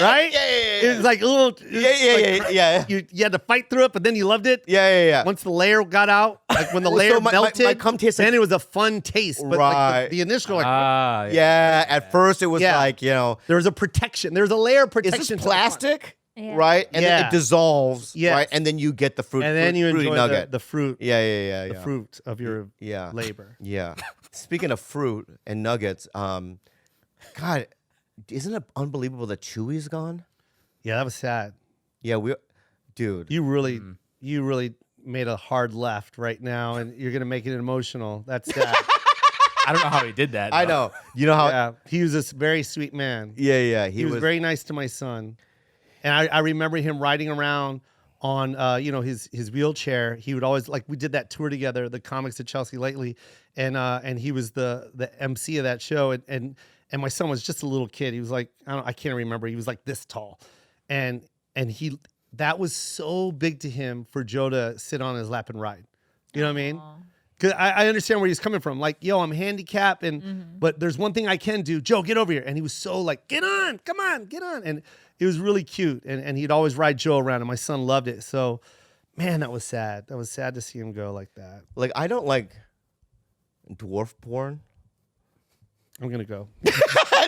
Right? Yeah. It was like a little. Yeah. You had to fight through it, but then you loved it. Yeah. Once the layer got out, like when the Well, layer so my melted, cum tastes then like- it was a fun taste. But like Right. the initial, like Yeah. At first, it was Yeah. like, there was a protection. There was a layer of is protection. this to the front. plastic? Yeah. Right? And then Yeah. it dissolves. Yes. Right? And then you get the fruit. And then you fruity enjoy nugget. the fruit. Yeah. The fruit of your labor. Yeah. Speaking of fruit and nuggets, God, isn't it unbelievable that Chewy's gone? Yeah, that was sad. Yeah, dude. You really made a hard left right now, and you're gonna make it emotional. That's sad. I don't know how he did that. I know. You know how? Yeah, he was this very sweet man. Yeah. He was very nice to my son, and I remember him riding around on his wheelchair. He would always, like, we did that tour together, the Comics at Chelsea Lately, and he was the MC of that show, and my son was just a little kid. He was like, I can't remember. He was like this tall, and that was so big to him for Joe to sit on his lap and ride. You know what I mean? Cause I understand where he's coming from. Like, yo, I'm handicapped, but there's one thing I can do. Joe, get over here. And he was so like, get on, come on, get on. And it was really cute. And he'd always ride Joe around, and my son loved it. So, man, that was sad. That was sad to see him go like that. Like, I don't like dwarf porn. I'm gonna go.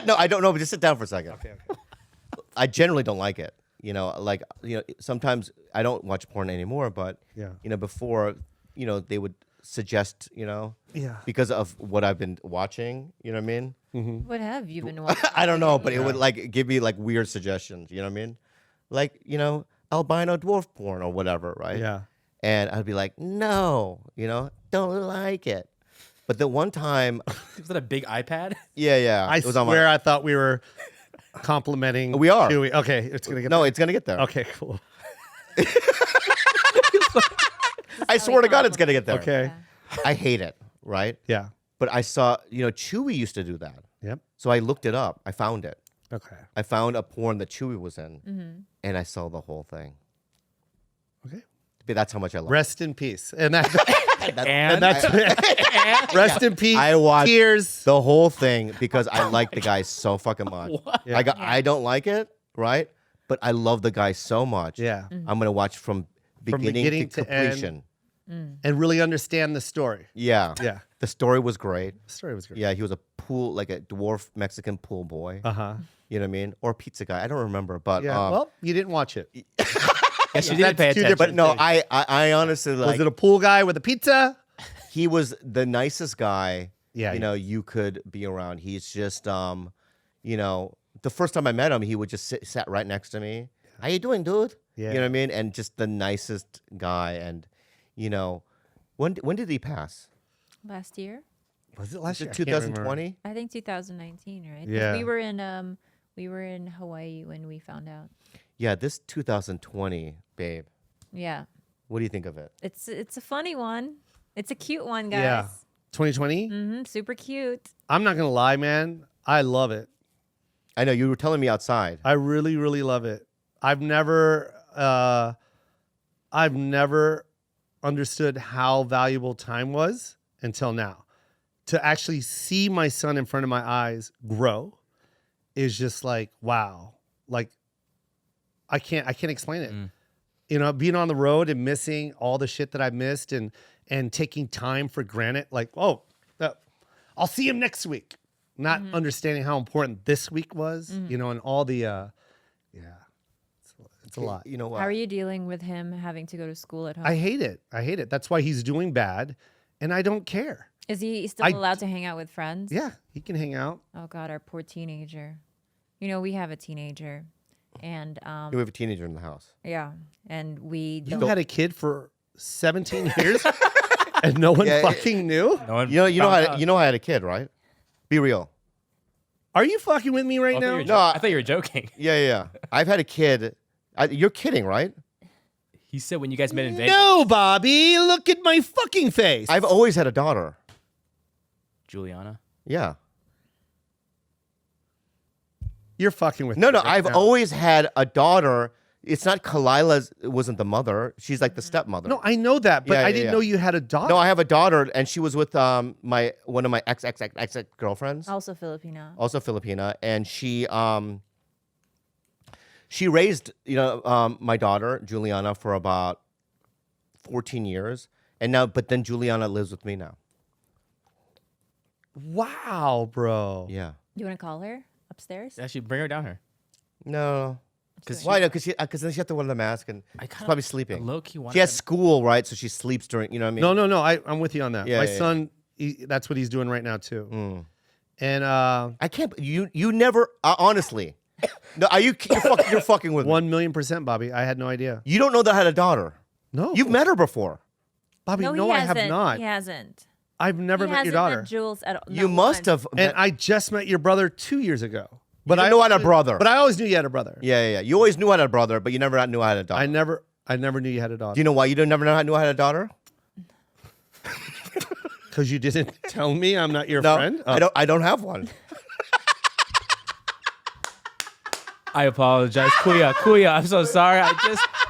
No, I don't know, but just sit down for a second. Okay. I generally don't like it. Sometimes I don't watch porn anymore, but Yeah. Before, they would suggest, Yeah. because of what I've been watching, you know what I mean? What have you been watching? I don't know, but it would like give me like weird suggestions, you know what I mean? Like, albino dwarf porn or whatever, right? Yeah. And I'd be like, no, don't like it. But the one time, Was that a big iPad? yeah, I it was on swear I thought we were complimenting. We are. Chewy. Okay, it's gonna get No, there. it's gonna get there. Okay, cool. I swear to God, it's gonna get there. Okay. I hate it, right? Yeah. But I saw, Chewy used to do that. Yep. So I looked it up. I found it. Okay. I found a porn that Chewy was in, and I saw the whole thing. Okay. But that's how much I love Rest in peace. And that, And that's rest in peace. I watched Tears. the whole thing because I like the guy so fucking much. Yeah. I don't like it, right? But I love the guy so much. Yeah. I'm gonna watch from beginning to end. completion. And really understand the story. Yeah. Yeah. The story was great. The story was great. Yeah, he was a like a dwarf Mexican pool boy. Uh-huh. You know what I mean? Or pizza guy. I don't remember, but Yeah. Well, you didn't watch it. Yes, you That's didn't pay two attention. different but no, things. I honestly like. Was it a pool guy with a pizza? He was the nicest guy. Yeah, you could be around. He's just the first time I met him, he would just sat right next to me. How you doing, dude? Yeah. You know what I mean? And just the nicest guy. And when did he pass? Last year? Was it last year? Is I it can't remember. 2020? I think 2019, right? 'Cause Yeah. we were in Hawaii when we found out. Yeah, this 2020, babe. Yeah. What do you think of it? It's a funny one. It's a cute one, guys. Yeah. 2020? Super cute. I'm not going to lie, man. I love it. I know you were telling me outside. I really, really love it. I've never understood how valuable time was until now. To actually see my son in front of my eyes grow is just like, wow. Like, I can't explain it. Being on the road and missing all the shit that I missed and taking time for granted. Like, I'll see him next week. Not understanding how important this week was, and all the, it's a lot. You know what? How are you dealing with him having to go to school at home? I hate it. That's why he's doing bad, and I don't care. Is he still allowed to hang out with friends? Yeah, he can hang out. Oh God, our poor teenager. We have a teenager, and We have a teenager in the house. yeah, and we You don't. had a kid for 17 years, and no one fucking knew? No one You know found out. I had a kid, right? Be real. Are you fucking with me right I thought you now? were No, I thought you were joking. Yeah. I've had a kid. You're kidding, right? He said when you guys met in Vegas. No, Bobby. Look at my fucking face. I've always had a daughter. Juliana. Yeah. You're fucking with No, me. no. right I've now. always had a daughter. It's not Khalyla wasn't the mother. She's like the stepmother. No, I know that, but Yeah, I yeah, didn't yeah. know you had a daughter. No, I have a daughter, and she was with one of my ex girlfriends, Also Filipino. also Filipina, and she raised my daughter Juliana for about 14 years, but then Juliana lives with me now. Wow, bro. Yeah. You want to call her upstairs? Actually, bring her down here. No. Because Why? No, because then she had to wear the mask, and I she's kinda probably sleeping. low-key wanted She has to- school, right? So she sleeps during. You know what I mean? No. I'm with you on that. Yeah, my yeah, son, that's what he's doing right now too. And I can't. You never honestly. No, you're fucking with me. 1,000,000%, Bobby. I had no idea. You don't know that I had a daughter. No, You've met her before. Bobby. No, No, he I hasn't. have not. He hasn't. I've never He met your hasn't daughter. met Jules at all. You not must once. have. And Met, I just met your brother 2 years ago. But didn't know I had a brother. But I always knew you had a brother. yeah. You always knew I had a brother, but you never knew I had a daughter. I never knew you had a daughter. Do you know why you never knew I had a daughter? Because you didn't tell me I'm not your No, friend. I don't have one. I apologize. Kuya, I'm so sorry.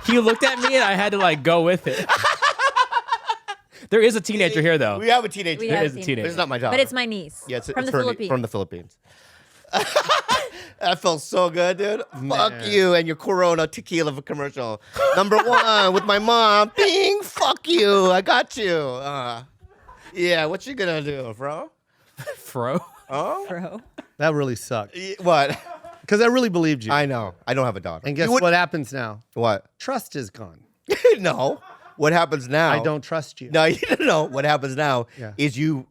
He looked at me and I had to go with it. There is a teenager here, though. We have a teenager. We There have is a seen- teenager. It's not my daughter. But it's my niece. Yeah, it's from the her- Philippines. From the Philippines. That felt so good, dude. Fuck you and your Corona tequila commercial. Number 1 with my mom. Bing, fuck you. I got you. Yeah, what you gonna do, bro? Fro. Oh? Bro. That really sucked. What? Because I really believed you. I know. I don't have a daughter. and guess You would- what happens now? What? Trust is gone. No. What happens now? I don't trust you. No, you don't know. What happens now Yeah. is you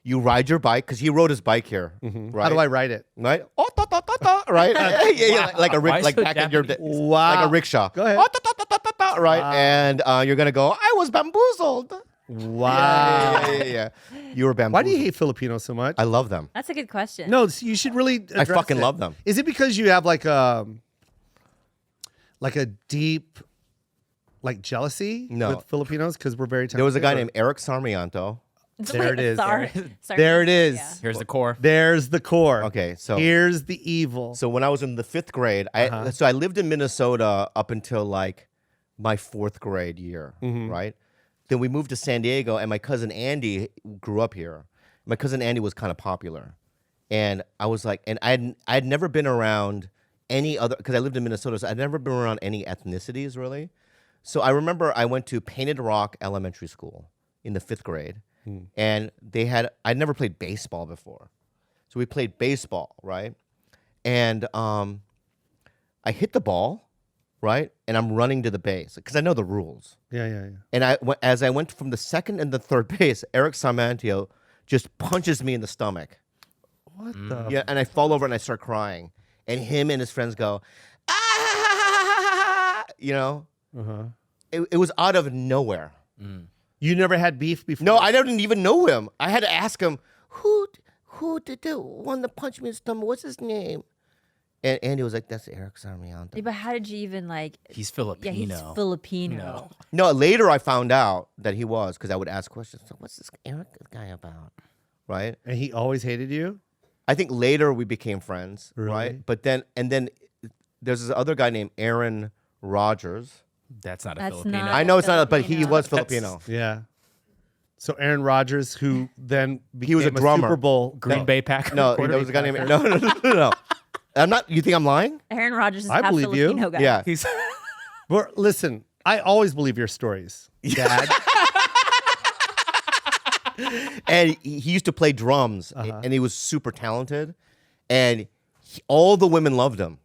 ride your bike because he rode his bike here, right? How do I write it? Right? Oh, ta, ta, ta, ta, right? Yeah, like a Why like so back in your Japanese? like Wow. a rickshaw. Go ahead. Oh, ta, ta, ta, ta, ta, ta, right? And you're gonna go. I was bamboozled. Wow. Yeah. You were bamboozled. Why do you hate Filipinos so much? I love them. That's a good question. No, you should really. address fucking it. love them. Is it because you have like a deep, like jealousy No. with Filipinos? Because we're very. There was a guy talented, named Eric Sarmiento. There it is. Sorry. Sorry. There it is. Yeah. Here's the core. There's the core. Okay, so Here's the evil. So when I was in the 5th grade, I lived in Minnesota up until like my 4th grade year, right? Then we moved to San Diego, and my cousin Andy grew up here. My cousin Andy was kind of popular, and I was like, and I'd never been around any other because I lived in Minnesota, so I'd never been around any ethnicities really. So I remember I went to Painted Rock Elementary School in the 5th grade, and I'd never played baseball before, so we played baseball, right? And I hit the ball, right? And I'm running to the base because I know the rules. Yeah. And as I went from the second and the third base, Eric Sarmiento just punches me in the stomach. What the? Yeah, and I fall over and I start crying. And him and his friends go, ah, you know? It was out of nowhere. You never had beef before? No, I didn't even know him. I had to ask him, who did the one that punched me in the stomach? What's his name? And Andy was like, that's Eric Sarmiento. Yeah, but how did you even like? He's Yeah, Filipino. he's Filipino. No, later I found out that he was because I would ask questions. So what's this Eric guy about? Right? And he always hated you? I think later we became friends, Really? right? But then there's this other guy named Aaron Rodgers. That's not a That's Filipino. not- I know it's not, but he Filipino. was Filipino. Yeah. So Aaron Rodgers, who then became was a drummer. Super Bowl Green Bay Packers. No, there was a guy named no. I'm not. You think I'm lying? Aaron Rodgers is I half believe you. Filipino guy. Yeah. He's But listen, I always believe your stories, Dad. And he used to play drums, and he was super talented, and all the women loved him.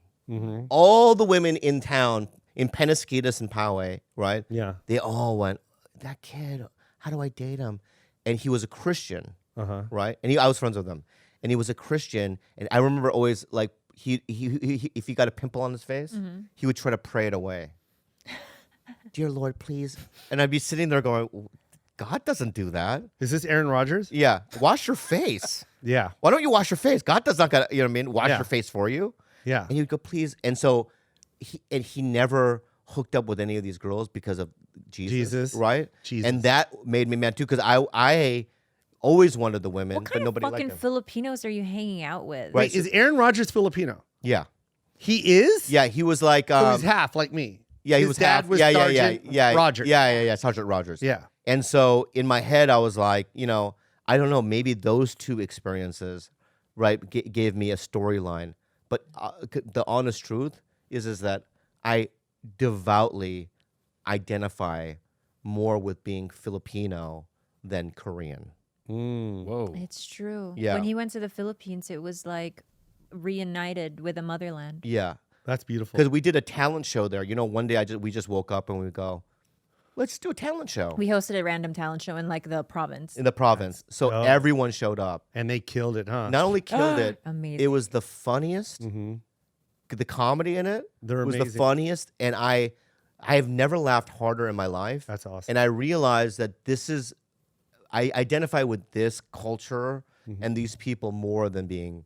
All the women in town, in Penasquitos and Poway, right? Yeah. They all went, that kid, how do I date him? And he was a Christian, right? And I was friends with him, and he was a Christian, and I remember always like he if he got a pimple on his face, he would try to pray it away. Dear Lord, please. And I'd be sitting there going, God doesn't do that. Is this Aaron Rodgers? Yeah, wash your face. Yeah. Why don't you wash your face? God does not got, you know what I mean? Wash Yeah. your face for you. Yeah. And you'd go, please. And so he never hooked up with any of these girls because of Jesus. Right? Jesus. And that made me mad too, because I always wanted the women, What but kind of nobody fucking liked them. Filipinos are you hanging out with? Right. Wait, is Aaron Rodgers Filipino? Yeah. He is? Yeah, he was like So he's half like me. yeah, he His was dad half, was yeah, Sergeant Rogers. Yeah, Sergeant Rogers. Yeah. And so in my head, I was like, you know, I don't know, maybe those two experiences, right, gave me a storyline. But the honest truth is that I devoutly identify more with being Filipino than Korean. whoa. It's true. Yeah. When he went to the Philippines, it was like reunited with a motherland. Yeah. That's beautiful. Because we did a talent show there. You know, one day we just woke up and we go, let's do a talent show We hosted a random talent show in like the province. in the province. So dope. everyone showed up. And they killed it, huh? Not only killed it, Amazing. it was the funniest. The comedy in it They're was the amazing. funniest, and I have never laughed harder in my life. That's awesome. And I realized that I identify with this culture and these people more than being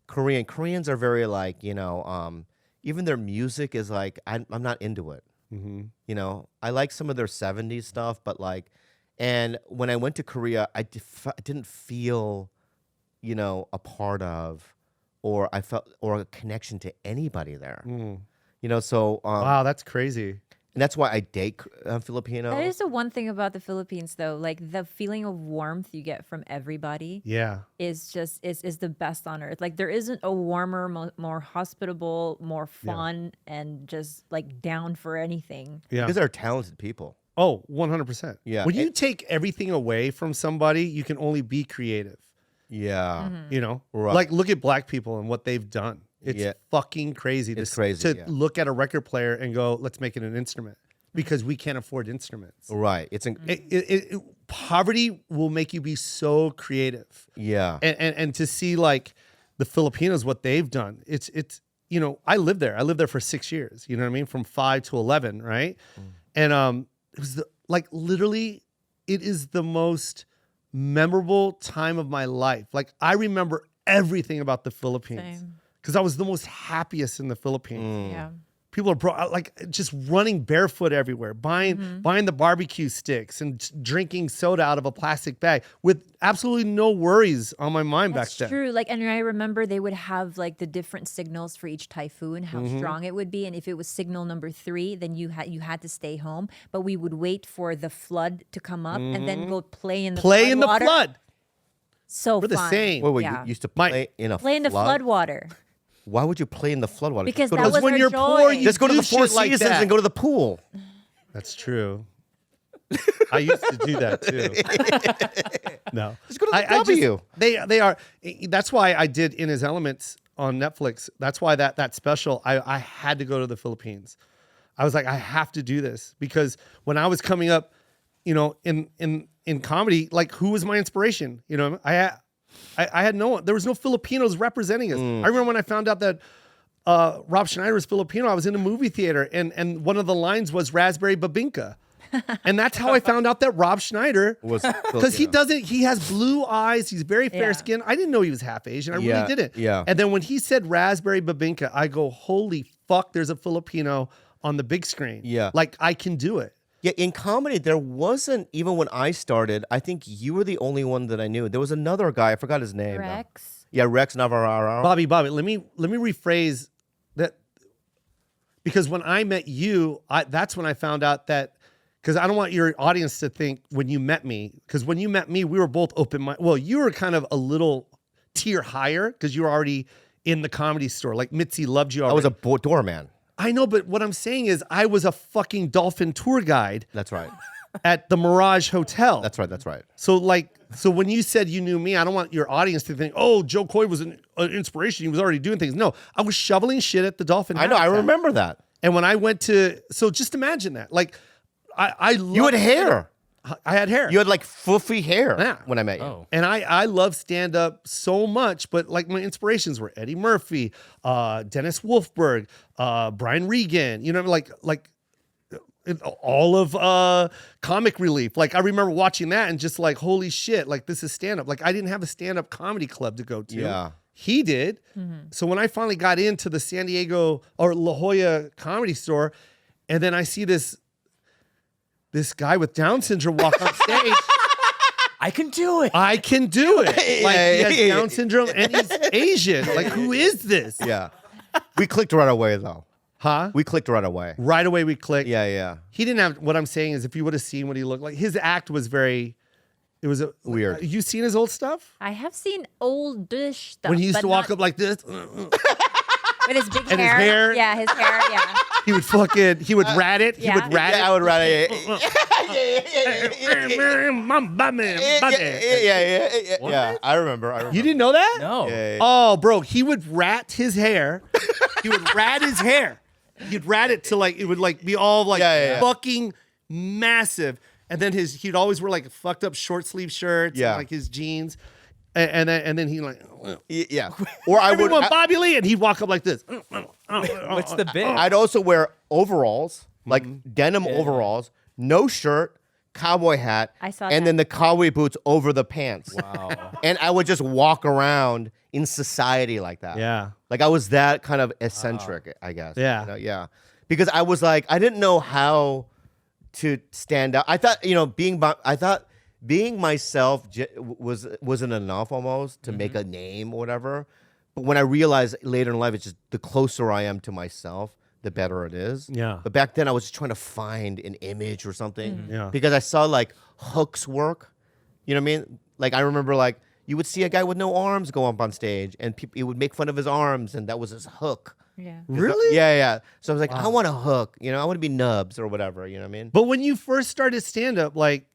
Korean. Koreans are very like, you know, even their music is like, I'm not into it. You know, I like some of their 70s stuff, but like, and when I went to Korea, I didn't feel, you know, a part of, or I felt, or a connection to anybody there. You know, so wow, that's crazy. And that's why I date Filipino. That is the one thing about the Philippines, though. Like the feeling of warmth you get from everybody Yeah. is just is the best on earth. Like there isn't a warmer, more hospitable, more fun, and just like down for anything. Yeah. Because they're talented people. Oh, 100%. Yeah. When you take everything away from somebody, you can only be creative. Yeah. You know? Right. Like look at black people and what they've done. It's Yeah. fucking crazy It's crazy, to yeah. look at a record player and go, let's make it an instrument because we can't afford instruments. Right. It's Poverty will make you be so creative. yeah. And to see like the Filipinos, what they've done, it's you know, I lived there for 6 years, you know what I mean? From 5 to 11, right? And it was like literally it is the most memorable time of my life. Like I remember everything about the Philippines. Same. Because I was the most happiest in the Philippines. Yeah. People are like just running barefoot everywhere, buying the barbecue sticks and drinking soda out of a plastic bag with absolutely no worries on my mind That's back then. true. Like, and I remember they would have like the different signals for each typhoon, how strong it would be, and if it was signal number 3, then you had to stay home. But we would wait for the flood to come up and then go play in the water. Flood. So We're the fun. same. Wait, Yeah. you used to play in a Play in the flood? floodwater Why would you play in the floodwater? because Just go that to was when our you're joy. poor, you Just go to do the Four shit like Seasons that. and go to the pool. That's true. I used to do that too. No, Just go to the W. They are. That's why I did In His Elements on Netflix. That's why that special. I had to go to the Philippines. I was like, I have to do this because when I was coming up, you know, in comedy, like who was my inspiration? You know, I had no one. There was no Filipinos representing us. I remember when I found out that Rob Schneider was Filipino. I was in a movie theater, and one of the lines was raspberry babinka. And that's how I found out that Rob Schneider Was because he Filipino. doesn't. He has blue eyes. He's very fair Yeah. skinned. I didn't know he was half Asian. I Yeah, really didn't. yeah. And then when he said raspberry babinka, I go, holy fuck! There's a Filipino on the big screen. Yeah. like I can do it. Yeah, in comedy, there wasn't, even when I started, I think you were the only one that I knew. There was another guy, I forgot his name. now. Rex. Yeah, Rex Navarro. Bobby, let me rephrase that because when I met you, that's when I found out that because I don't want your audience to think when you met me because when you met me, we were both open minded. Well, you were kind of a little tier higher because you were already in the Comedy Store. Like Mitzi loved you I already. was a doorman. I know, but what I'm saying is I was a fucking dolphin tour guide That's right. at the Mirage Hotel. That's right. That's right. So when you said you knew me, I don't want your audience to think, oh, Jo Koy was an inspiration. He was already doing things. No, I was shoveling shit at the dolphin. I know. I habitat. remember that. And when I went to, so just imagine that. Like, I You had hair. I had hair. You had like foofy hair Yeah. when I met you. Oh. And I love stand up so much, but like my inspirations were Eddie Murphy, Dennis Wolfberg, Brian Regan, you know, like all of Comic Relief. Like I remember watching that and just like, holy shit, like this is stand up. Like I didn't have a stand up comedy club to go to. Yeah. He did. So when I finally got into the San Diego or La Jolla Comedy Store, and then I see this guy with Down syndrome walk on stage. I can do it. I can do it. Like he has Yeah. Down syndrome and he's Asian. Like who is this? Yeah. We clicked right away, though. Huh? We clicked right away. Right away we clicked. Yeah, yeah. He didn't have. What I'm saying is, if you would have seen what he looked like, his act was very. It was Weird. You seen his old stuff I have seen oldish stuff. when he used but to walk not- up like this? with his big and his hair. hair. Yeah, his hair. Yeah. He would rat it. He Yeah. would rat Yeah, I it. would rather. Yeah, I remember. You didn't know that? No. Yeah. Oh, bro, he would rat his hair. He would rat his hair. He'd rat it to like it would like be all like Yeah. fucking massive. And then he'd always wear like fucked up short sleeve shirts Yeah. and like his jeans. And then he like Yeah. Or I would. everyone Bobby Lee and he'd walk up like this. What's the bit? I'd also wear overalls, like denim overalls, no shirt, cowboy hat, I saw and that. then the cowboy boots over the pants. Wow. And I would just walk around in society like that. Yeah. Like I was that kind of eccentric, I guess. Yeah. You know, yeah. Because I was like, I didn't know how to stand out. I thought, being myself wasn't enough almost to make a name or whatever. But when I realized later in life, it's just the closer I am to myself, the better it is. Yeah. But back then I was just trying to find an image or something. Yeah. Because I saw like hooks work. You know what I mean? Like I remember like you would see a guy with no arms go up on stage and people he would make fun of his arms and that was his hook. Yeah. Really? Yeah. So I was like, I want a hook. You know, I want to be Nubs or whatever. You know what I mean? But when you first started stand up, like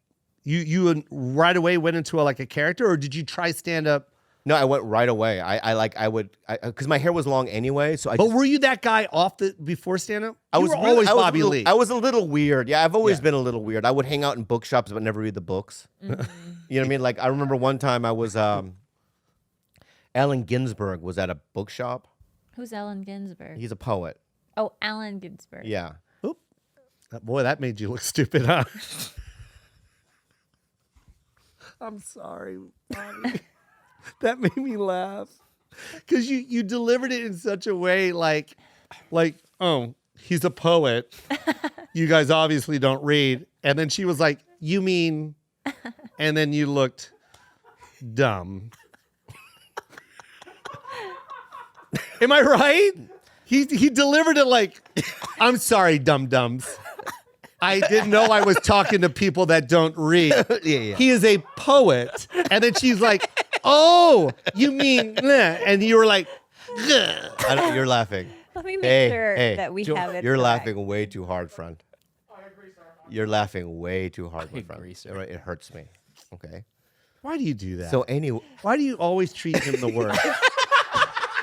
you right away went into a character, or did you try stand up? No, I went right away. I would because my hair was long anyway. So But were you that guy before stand up? I was always I was Bobby a little, Lee. I was a little weird. Yeah, I've always been a little weird. I would hang out in bookshops but never read the books. You know what I mean? Like I remember one time I was Allen Ginsberg was at a bookshop. Who's Allen Ginsberg? He's a poet. Oh, Allen Ginsberg. Yeah. Oop. Boy, that made you look stupid, huh? I'm sorry, Bobby. That made me laugh because you delivered it in such a way like, oh, he's a poet. You guys obviously don't read. And then she was like, you mean, and then you looked dumb. Am I right? He delivered it like, I'm sorry, dum-dums. I didn't know I was talking to people that don't read. Yeah. He is a poet. And then she's like, oh, you mean, nah. And you were like, ugh. You're laughing. Let me make sure hey, that we have it. You're correct. laughing way too hard, friend. You're laughing way too hard, my friend. agree, sir. It hurts me. Okay. Why do you do that? So anyway, Why do you always treat him the worst?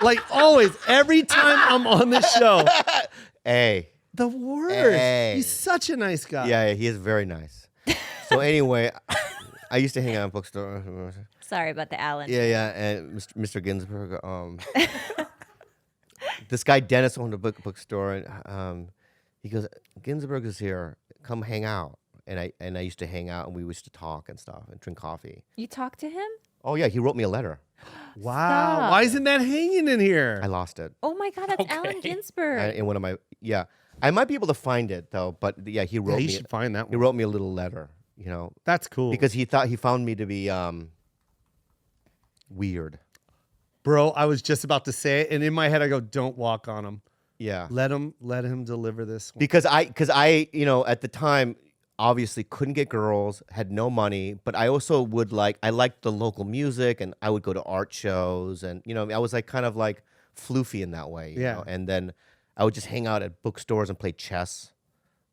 Like always, every time I'm on the show, hey. the worst. Hey. He's such a nice guy. Yeah, he is very nice. So anyway, I used to hang out in bookstore. Sorry about the Allen. Yeah, and Mr. Ginsberg. This guy Dennis owned a bookstore, and he goes, Ginsberg is here. Come hang out. And I used to hang out, and we used to talk and stuff and drink coffee. You talked to him? Oh yeah, he wrote me a letter. Wow. Stop. Why isn't that hanging in here? I lost it. Oh my God, that's Allen Ginsberg. In one of my I might be able to find it though, but yeah, he wrote Yeah, you me. should find that He one. wrote me a little letter, you know, That's cool. because he thought he found me to be weird. Bro, I was just about to say it, and in my head I go, don't walk on him. Yeah, Let him deliver this one. because I you know at the time obviously couldn't get girls, had no money, but I also would I liked the local music, and I would go to art shows, and you know I was like kind of like floofy in that way, you Yeah. know? And then I would just hang out at bookstores and play chess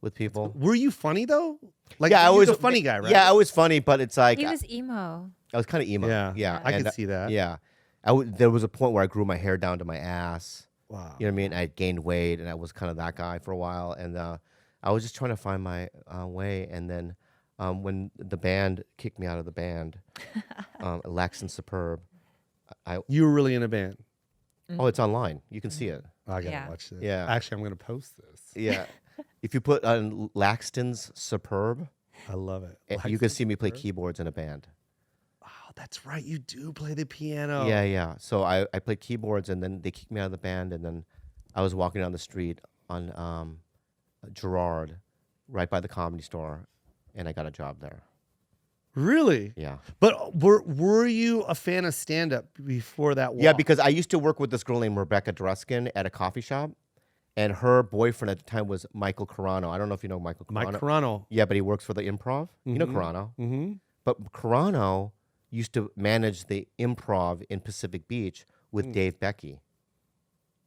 with people. Were you funny though? Like Yeah, I you was a funny guy, right? Yeah, I was funny, but it's like He was emo. I was kind of emo. Yeah, I and, could see that. Yeah, there was a point where I grew my hair down to my ass. Wow. You know what I mean? I gained weight, and I was kind of that guy for a while. And I was just trying to find my way. And then when the band kicked me out of the band, Lax and Superb, You were really in a band. oh, it's online. You can see it. I gotta Yeah. watch this. Yeah. Actually, I'm gonna post this. Yeah. If you put on Laxton's Superb, I love it. you can see me play keyboards in a band. Oh, that's right. You do play the piano. Yeah. So I played keyboards, and then they kicked me out of the band, and then I was walking down the street on Girard, right by the Comedy Store, and I got a job there. Really? Yeah. But were you a fan of stand up before that walk? Yeah, because I used to work with this girl named Rebecca Druskin at a coffee shop, and her boyfriend at the time was Michael Carano. I don't know if you know Michael Carano. Mike Carano. Yeah, but he works for the Improv. You know Carano. Mm-hmm. But Carano used to manage the Improv in Pacific Beach with Dave Becky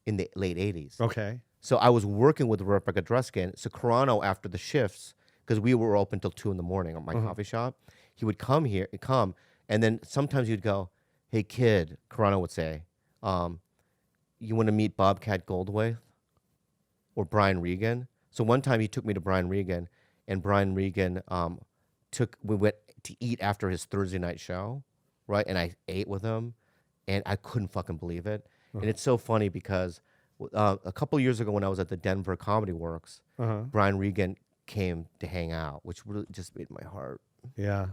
in the late 80s. Okay. So I was working with Rebecca Druskin. So Carano, after the shifts, because we were open till 2 a.m. at my coffee shop, he would come, and then sometimes he'd go, "Hey kid," Carano would say, "You want to meet Bobcat Goldthwait or Brian Regan?" So one time he took me to Brian Regan, and Brian Regan we went to eat after his Thursday night show, right? And I ate with him, and I couldn't fucking believe it. And it's so funny because a couple years ago when I was at the Denver Comedy Works, Brian Regan came to hang out, which really just made my heart Yeah.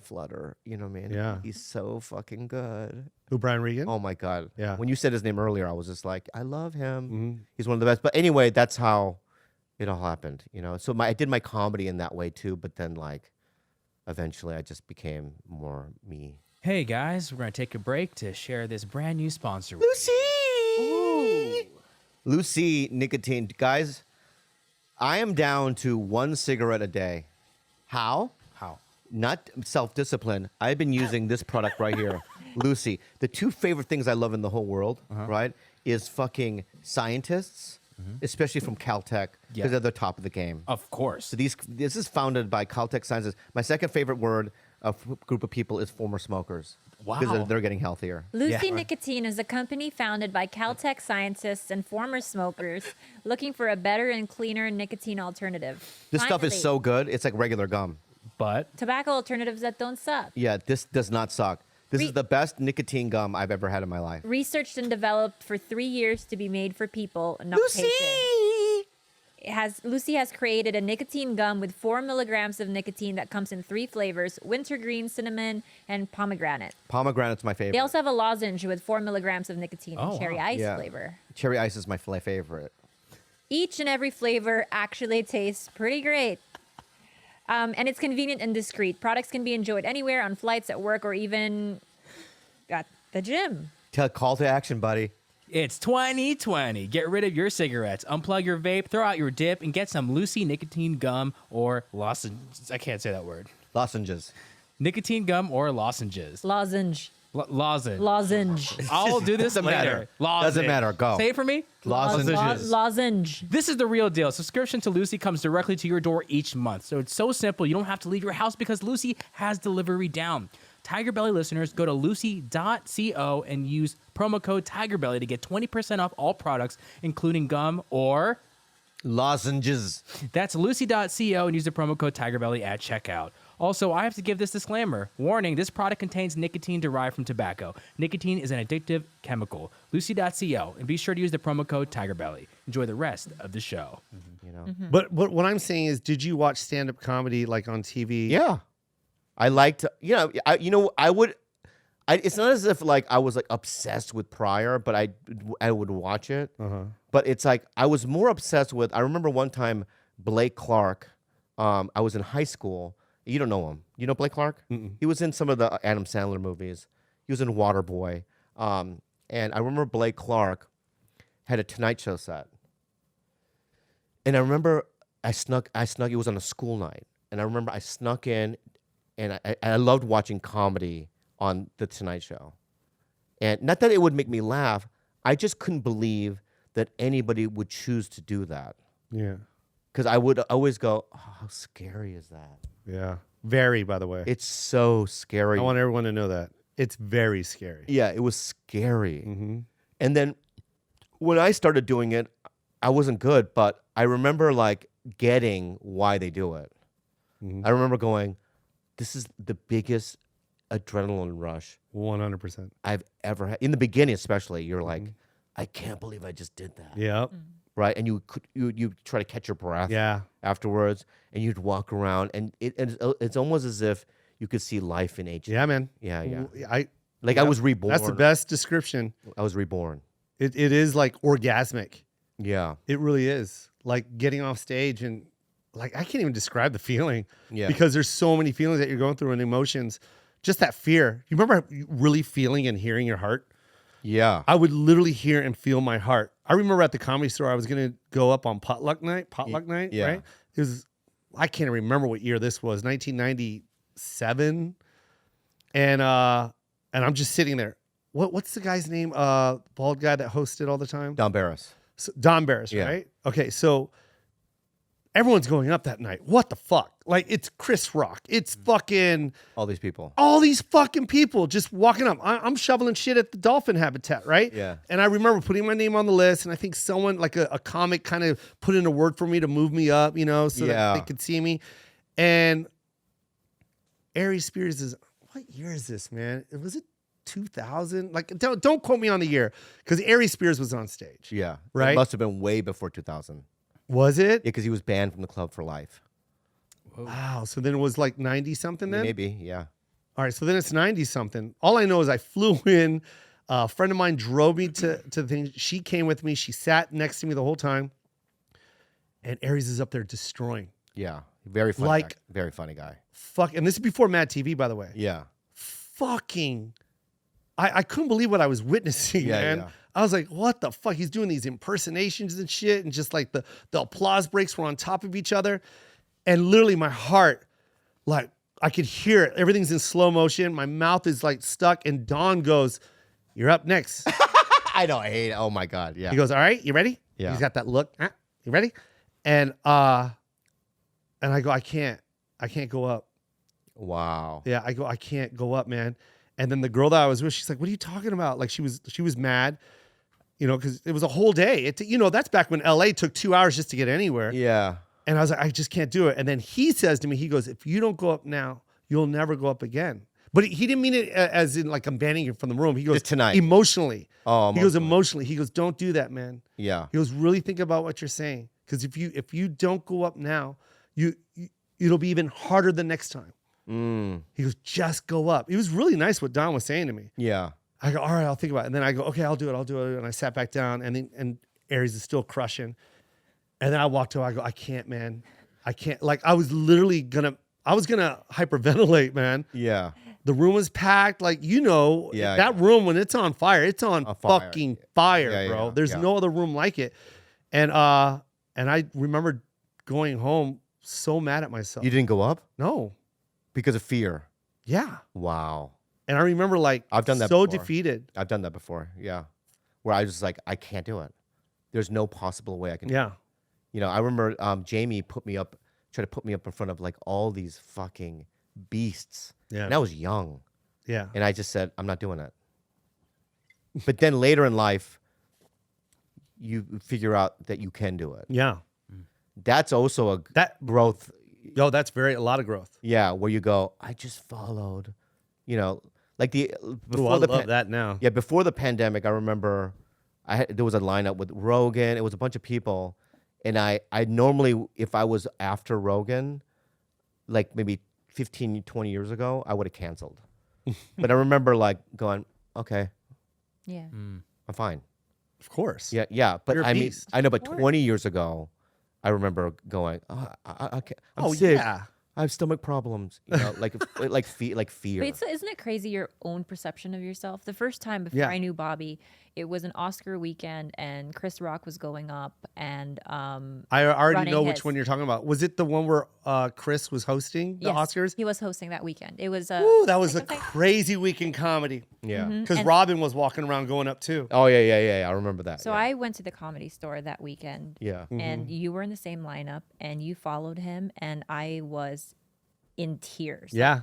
flutter. You know what I mean? Yeah. He's so fucking good. Who, Brian Regan? Oh my God. Yeah. When you said his name earlier, I was just like, I love him. Mhm. He's one of the best. But anyway, that's how it all happened, you know? So I did my comedy in that way too, but then eventually I just became more me. Hey guys, we're going to take a break to share this brand new sponsor. Lucy! Ooh. Lucy nicotine, guys. I am down to 1 cigarette a day. How? Not self-discipline. I've been using this product right here, Lucy. The 2 favorite things I love in the whole world, right, is fucking scientists, especially from Caltech, because they're the top of the game. Of course. So this is founded by Caltech scientists. My second favorite group of people is former smokers. Wow. Because they're getting healthier. Lucy Nicotine is a company founded by Caltech scientists and former smokers looking for a better and cleaner nicotine alternative. This stuff is Finally, so good. It's like regular gum. But tobacco alternatives that don't suck. Yeah, this does not suck. This is the best nicotine gum I've ever had in my life. Researched and developed for 3 years to be made for people, not Lucy! patients. Lucy has created a nicotine gum with 4 milligrams of nicotine that comes in 3 flavors: wintergreen, cinnamon, and pomegranate. Pomegranate's my favorite. They also have a lozenge with 4 milligrams of nicotine Oh, and cherry wow. ice Yeah. flavor. Cherry ice is my favorite. Each and every flavor actually tastes pretty great. And it's convenient and discreet. Products can be enjoyed anywhere, on flights, at work, or even at the gym. Call to action, buddy. it's 2020. Get rid of your cigarettes, unplug your vape, throw out your dip, and get some Lucy nicotine gum or lozenges. I can't say that word. Lozenges. Nicotine gum or lozenges. Lozenge. Lozenge. Lozenge. I'll do this Doesn't later. matter. Lozenge. Doesn't matter. Go. Say it for me. Lozenges. Lozenge. This is the real deal. Subscription to Lucy comes directly to your door each month. So it's so simple. You don't have to leave your house because Lucy has delivery down. TigerBelly listeners, go to lucy.co and use promo code TigerBelly to get 20% off all products, including gum or... Lozenges. That's lucy.co and use the promo code TigerBelly at checkout. Also, I have to give this disclaimer. Warning, this product contains nicotine derived from tobacco. Nicotine is an addictive chemical. Lucy.co, and be sure to use the promo code TigerBelly. Enjoy the rest of the show. You know. But what I'm saying is, did you watch stand-up comedy like on TV? Yeah. I liked, I would, it's not as if like I was like obsessed with Pryor, but I would watch it. But it's like I was more obsessed with, I remember one time Blake Clark, I was in high school. You don't know him. You know Blake Clark? He was in some of the Adam Sandler movies. He was in Waterboy. And I remember Blake Clark had a Tonight Show set. And I remember I snuck, it was on a school night. And I remember I snuck in, and I loved watching comedy on the Tonight Show. And not that it would make me laugh, I just couldn't believe that anybody would choose to do that. Yeah. Because I would always go, oh, how scary is that? Yeah. Very, by the way. It's so scary. I want everyone to know that. It's very scary. Yeah, it was scary. And then when I started doing it, I wasn't good, but I remember like getting why they do it. I remember going, this is the biggest adrenaline rush 100%. I've ever had. In the beginning, especially, you're like, I can't believe I just did that. Yep. Right? And you try to catch your breath Yeah. afterwards, and you'd walk around, and it's almost as if you could see life in HD. Yeah, man. Yeah. I was reborn. That's the best description. I was reborn. It is like orgasmic. Yeah. It really is. Like getting off stage and like I can't even describe the feeling. Yeah. Because there's so many feelings that you're going through and emotions. Just that fear. You remember really feeling and hearing your heart? Yeah. I would literally hear and feel my heart. I remember at the Comedy Store, I was going to go up on potluck night, yeah. right? It was, I can't remember what year this was, 1997. And I'm just sitting there. What's the guy's name? Bald guy that hosted all the time? Don Barris. So, Don Barris, Yeah. right? Okay, so everyone's going up that night. What the fuck? Like, it's Chris Rock. It's fucking All these people. all these fucking people just walking up. I'm shoveling shit at the dolphin habitat, right? Yeah. And I remember putting my name on the list, and I think someone, like a comic, kind of put in a word for me to move me up, so that they could see me. And Ari Spears is, what year is this, man? Was it 2000? Like, don't quote me on the year, because Ari Spears was on stage. Yeah. Right? It must have been way before 2000. Was it? Yeah, because he was banned from the club for life. Wow. So then it was like 90 something then? Maybe, yeah. All right. So then it's 90 something. All I know is I flew in. A friend of mine drove me to the thing. She came with me. She sat next to me the whole time. And Aries is up there destroying. Yeah. Very funny Like- guy. Very funny guy. And this is before Mad TV, by the way. Yeah. Fucking. I couldn't believe what I was witnessing, Yeah, man. yeah. I was like, what the fuck? He's doing these impersonations and shit. And just like the applause breaks were on top of each other. And literally my heart, like I could hear it. Everything's in slow motion. My mouth is like stuck. And Don goes, you're up next. I know. I hate it. Oh my God. Yeah. He goes, all right, you ready? Yeah. He's got that look. You ready? And I go, I can't go up. Wow. Yeah, I go, I can't go up, man. And then the girl that I was with, she's like, what are you talking about? Like she was mad, you know, because it was a whole day. That's back when LA took 2 hours just to get anywhere. Yeah. And I was like, I just can't do it. And then he says to me, he goes, if you don't go up now, you'll never go up again. But he didn't mean it as in like I'm banning you from the room. He goes, Just tonight. Emotionally. Oh, He goes, emotionally. He goes, don't do that, man. Yeah. He goes, really think about what you're saying. Because if you don't go up now, it'll be even harder the next time. He goes, just go up. It was really nice what Don was saying to me. Yeah. I go, all right, I'll think about it. And then I go, okay, I'll do it. And I sat back down and Aries is still crushing. And then I walked over, I go, I can't, man. I can't. Like I was literally gonna hyperventilate, man. Yeah. The room was packed. Like, that room, when it's on fire, it's on fucking fire, bro. There's no other room like it. And I remember going home so mad at myself. You didn't go up No. because of fear. Yeah. Wow. And I remember like I've done that so before. defeated. I've done that before. Yeah. Where I was just like, I can't do it. There's no possible way I can do it. Yeah. You know, I remember Jamie tried to put me up in front of like all these fucking beasts. Yeah. And I was young. Yeah. And I just said, I'm not doing it. But then later in life, you figure out that you can do it. Yeah. That's also growth. Yo, that's a lot of growth. Yeah, where you go, I just followed, like I love that now. Yeah, before the pandemic, I remember there was a lineup with Rogan. It was a bunch of people. And I normally, if I was after Rogan, like maybe 15, 20 years ago, I would have canceled. But I remember like going, okay, Yeah. I'm fine. Of course. Yeah. But You're a I mean, beast. I know, but 20 years ago, I remember going, I can't, I'm Oh, sick. yeah. I have stomach problems, like fear. But isn't it crazy your own perception of yourself? The first time before Yeah. I knew Bobby, it was an Oscar weekend and Chris Rock was going up and I already running know which his- one you're talking about. Was it the one where Chris was hosting the Yes, Oscars? He was hosting that weekend. It was Ooh, that was a like- crazy weekend comedy. Yeah. Because And- Robin was walking around going up too. Oh yeah. I remember that. So yeah. I went to the Comedy Store that weekend. Yeah. And you were in the same lineup and you followed him and I was in tears. Yeah.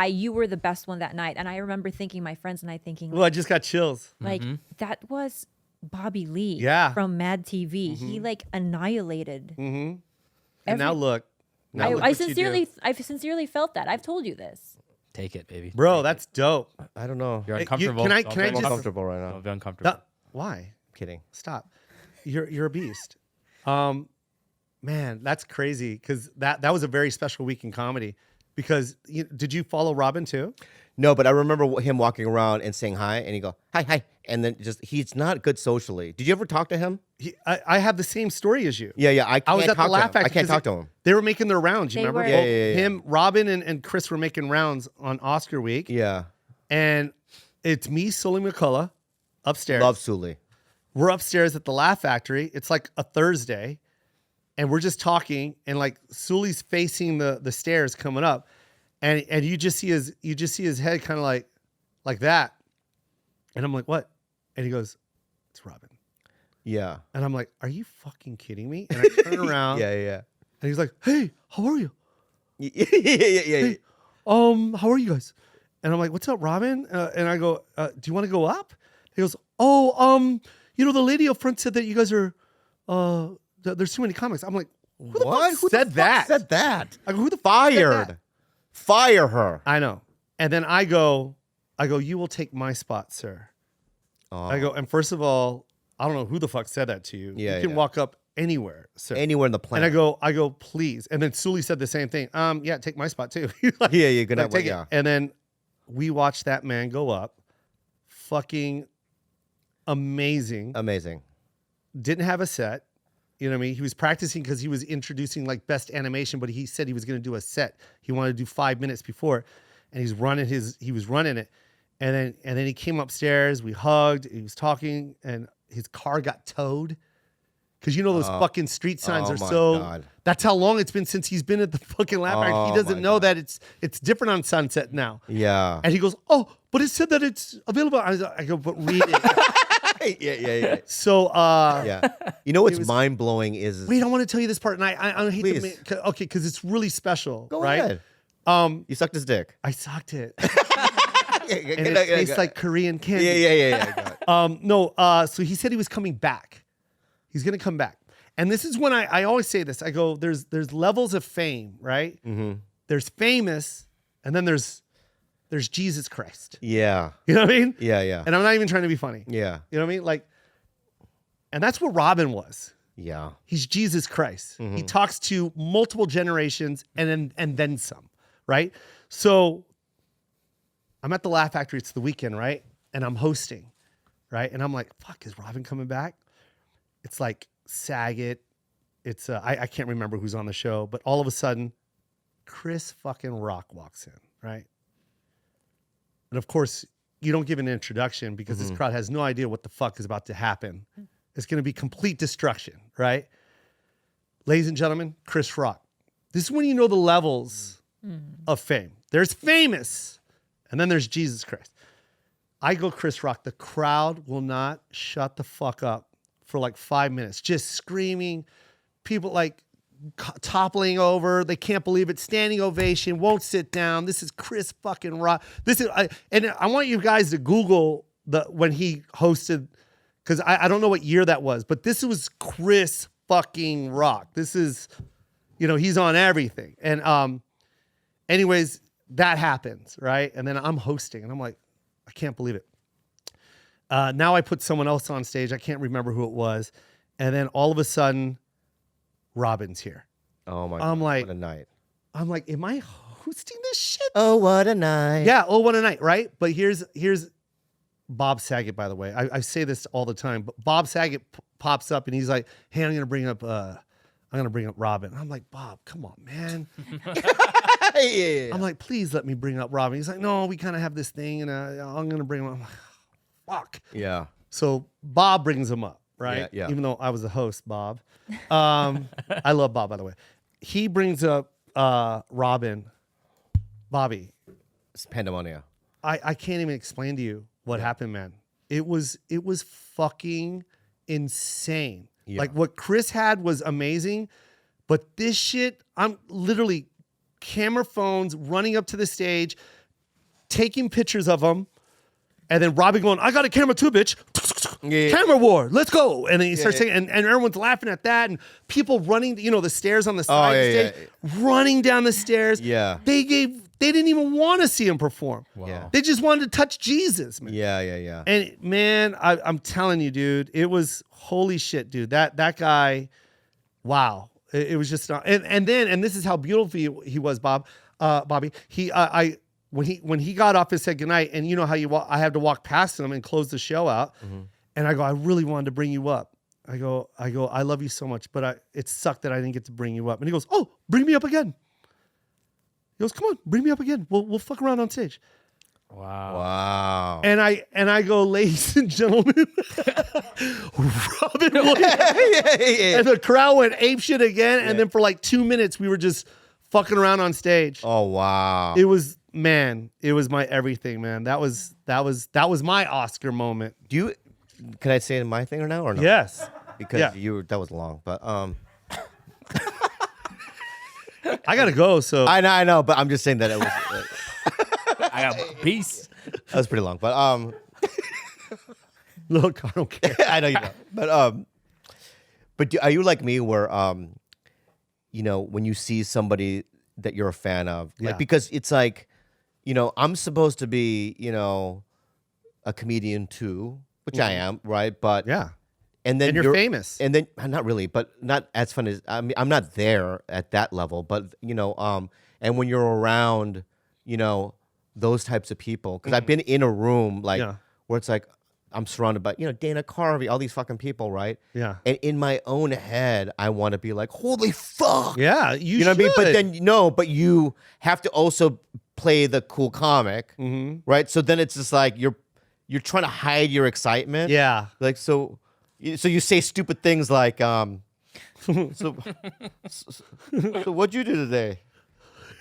You were the best one that night. And I remember thinking, my friends and I thinking, Well, I just got chills. like, that was Bobby Lee Yeah. from Mad TV. He like annihilated. And now look. Now look I what you do. sincerely felt that. I've told you this. Take it, baby. Bro, that's dope. I don't know. You're Hey, uncomfortable. can I Don't just- I'm be uncomfortable right now. Don't be uncomfortable. Why? Kidding. Stop. You're a beast. Man, that's crazy because that was a very special week in comedy. Because did you follow Robin too? No, but I remember him walking around and saying hi, and he go hi, and then he's not good socially. Did you ever talk to him? I have the same story as you. Yeah. I I was can't at the talk to Laugh him. Factory. I can't 'cause talk to him. They were making their rounds. You They remember? were. Both Yeah. Him, Robin, and Chris were making rounds on Oscar week. Yeah. And it's me, Sully McCullough, upstairs. Love Sully. We're upstairs at the Laugh Factory. It's like a Thursday, and we're just talking, and like Sully's facing the stairs coming up, and you just see his head kind of like that, and I'm like, what? And he goes, it's Robin, Yeah. and I'm like, are you fucking kidding me? And I turn around, Yeah. and he's like, hey, how are you? Yeah. How are you guys? And I'm like, what's up, Robin? And I go, do you want to go up? He goes, oh, the lady up front said that you guys are, there's too many comics. I'm like, who the What? fuck Who the said fuck that? Said that? I go, who the fuck said that? Fire her. I know. And then I go, you will take my spot, sir. Oh. I go, and first of all, I don't know who the fuck said that to you. Yeah, you can yeah. walk up anywhere, sir. Anywhere in the And planet. I go, please. And then Sully said the same thing. Yeah, take my spot too. Like, Yeah, you're gonna take it. yeah. And then we watched that man go up. Fucking amazing. Amazing. Didn't have a set. You know what I mean? He was practicing because he was introducing like best animation, but he said he was going to do a set. He wanted to do 5 minutes before, and he was running it. And then he came upstairs. We hugged. He was talking, and his car got towed. Because you know those fucking street signs are my so. God. That's how long it's been since he's been at the fucking lap park. He doesn't know that it's different on Sunset now. Yeah. And he goes, "Oh, but it said that it's available." I go, "But read it." yeah. So Yeah. You know what's mind blowing is. wait, I want to tell you this part, and I hate Please. to make, okay, because it's really special. Go right? ahead. You sucked his dick. I sucked it, and it tastes like Korean candy. Yeah. No. So he said he was coming back. He's gonna come back, and this is when I always say this. I go, there's levels of fame, right? Mm-hmm. There's famous, and then there's Jesus Christ. Yeah. You know what I mean? Yeah. And I'm not even trying to be funny. Yeah. You know what I mean? Like, and that's what Robin was. Yeah. He's Jesus Christ. Mm-hmm. He talks to multiple generations and then some, right? So I'm at the Laugh Factory. It's the weekend, right? And I'm hosting, right? And I'm like, fuck, is Robin coming back? It's like Saget. It's I can't remember who's on the show, but all of a sudden, Chris fucking Rock walks in, right? And of course, you don't give an introduction because this crowd has no idea what the fuck is about to happen. It's going to be complete destruction, right? Ladies and gentlemen, Chris Rock. This is when you know the levels of fame. There's famous, and then there's Jesus Christ. I go Chris Rock. The crowd will not shut the fuck up for like 5 minutes, just screaming. People like toppling over. They can't believe it. Standing ovation. Won't sit down. This is Chris fucking Rock. And I want you guys to Google when he hosted, because I don't know what year that was, but this was Chris fucking Rock. This is, he's on everything. And anyways, that happens, right? And then I'm hosting, and I'm like, I can't believe it. Now I put someone else on stage. I can't remember who it was. And then all of a sudden, Robin's here. Oh my God. Like, what a night. I'm like, am I hosting this shit? Oh, what a night. Yeah, oh, what a night, right? But here's Bob Saget, by the way. I say this all the time, but Bob Saget pops up and he's like, hey, I'm gonna bring up Robin. I'm like, Bob, come on, man. Yeah. I'm like, please let me bring up Robin. He's like, no, we kind of have this thing, and I'm gonna bring him up. I'm like, fuck. Yeah. So Bob brings him up, right? Yeah. Even though I was the host, Bob. I love Bob, by the way. He brings up Robin. Bobby. It's pandemonium. I can't even explain to you what happened, man. It was fucking insane. Yeah. Like what Chris had was amazing, but this shit, I'm literally camera phones running up to the stage, taking pictures of him, and then Robbie going, I got a camera too, bitch. Yeah. Camera war, let's go. And then he starts saying, and everyone's laughing at that, and people running, the stairs on the side of the stage, running down the stairs. Yeah. They didn't even want to see him perform. Wow. Yeah. They just wanted to touch Jesus, man. Yeah. And man, I'm telling you, dude, it was holy shit, dude. That guy, wow. It was just not, and this is how beautiful he was, Bobby. When he got off and said goodnight, and you know how I had to walk past him and close the show out, and I go, I really wanted to bring you up. I go, I love you so much, but it sucked that I didn't get to bring you up. And he goes, oh, bring me up again. He goes, come on, bring me up again. We'll fuck around on stage. Wow. And I go, ladies and gentlemen, Robin Williams. And the crowd went apeshit again. And then for like 2 minutes, we were just fucking around on stage. Oh wow. It was my everything, man. That was my Oscar moment. Can I say my thing or now or no? Yes. Because Yeah. that was long, but I gotta go. So I know, but I'm just saying that it was I got peace. that was pretty long, but look, I don't care. I know you don't. But are you like me where when you see somebody that you're a fan of, like, because it's like, I'm supposed to be, a comedian too, which I am, right? But Yeah. and then And you're famous. and then not really, but not as fun as I'm not there at that level, but and when you're around, those types of people, because I've been in a room like where it's like I'm surrounded by Dana Carvey, all these fucking people, right? Yeah. And in my own head, I want to be like, holy fuck, Yeah. you know what I mean? But then but you have to also play the cool comic, right? So then it's just like you're trying to hide your excitement. Yeah. Like so you say stupid things like so what'd you do today?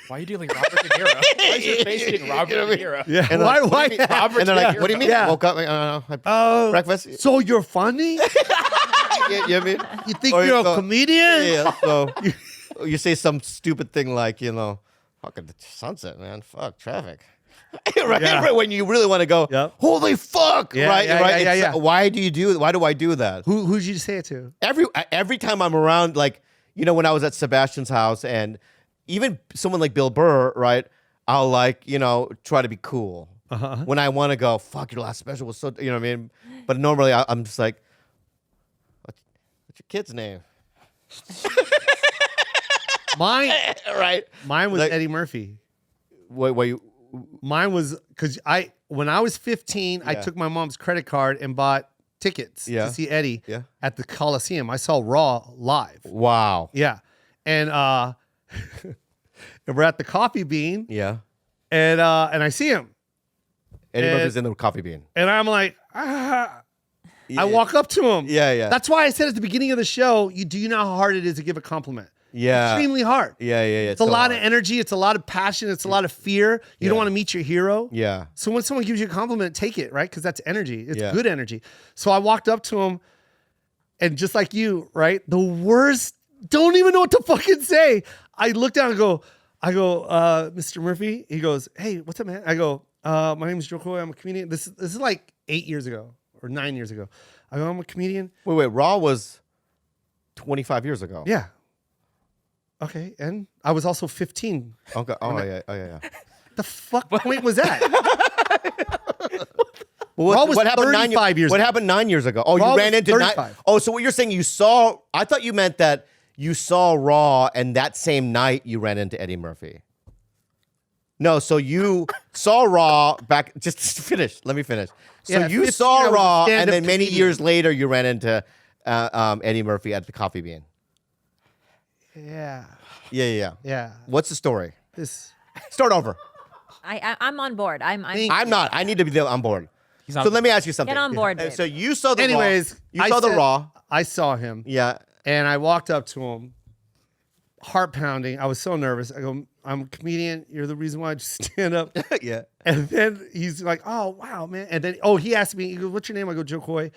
Why are you doing like Robert De Niro? Why is your face doing Robert De Niro? Yeah. And Why? like, Why? Robert And they're like, De what do you mean? Yeah. Woke up, like, I don't know, breakfast. So you're funny? You know what I mean? You think Or you're a so- comedian? Yeah, so you say some stupid thing like, fucking the sunset, man. Fuck traffic. Right? Yeah. Right when you really want to go, Yep. holy fuck. Yeah, right? yeah, right? yeah, It's, yeah. Why do I do that? Who'd you say it to? Every time I'm around, like, when I was at Sebastian's house and even someone like Bill Burr, right? I'll like, try to be cool. When I want to go, fuck, your last special was so, you know what I mean? But normally I'm just like, what's your kid's name? Mine Right? was Like- Eddie Murphy. What you? Mine was because when I was 15, I Yeah. took my mom's credit card and bought tickets Yeah. to see Eddie Yeah. at the Coliseum. I saw Raw live. Wow. Yeah. And and we're at the Coffee Bean Yeah. and I see him. Eddie And- Murphy's in the coffee bean. And I'm like, I walk up to him. Yeah, yeah. That's why I said at the beginning of the show, do you know how hard it is to give a compliment? Yeah. Extremely hard. Yeah. It's a lot of energy. It's a lot of passion. It's a lot of fear. You don't want to meet your hero. Yeah. So when someone gives you a compliment, take it, right? Because that's energy. It's Yeah. good energy. So I walked up to him and just like you, right? The worst, don't even know what to fucking say. I look down and go, Mr. Murphy. He goes, hey, what's up, man? I go, my name is Jo Koy. I'm a comedian. This is like 8 years ago or 9 years ago. I go, I'm a comedian. Wait. Raw was 25 years ago. Yeah. Okay. And I was also 15. Okay. Oh yeah. The fuck point was that? Well, Raw was what happened 35 years What ago. happened 9 years ago? Oh, Raw you ran was into 35. Oh, so what you're saying? I thought you meant that you saw Raw, and that same night you ran into Eddie Murphy. No, so you saw Raw back. Just finish. Let me finish. So Yeah, you 15, saw I was a Raw, and stand-up then many comedian. years later you ran into Eddie Murphy at the Coffee Bean. Yeah. Yeah. Yeah. What's the story? This. Start over. I'm on board. I'm I'm not. I need to be on board. He's not- So let me ask you something. Get on board, babe. So you saw the Anyways, Raw. You saw the said- Raw. I saw him. Yeah. And I walked up to him, heart pounding. I was so nervous. I go, I'm a comedian. You're the reason why I just stand up. Yeah. And then he's like, oh, wow, man. And then, he asked me, he goes, what's your name? I go, Jo Koy.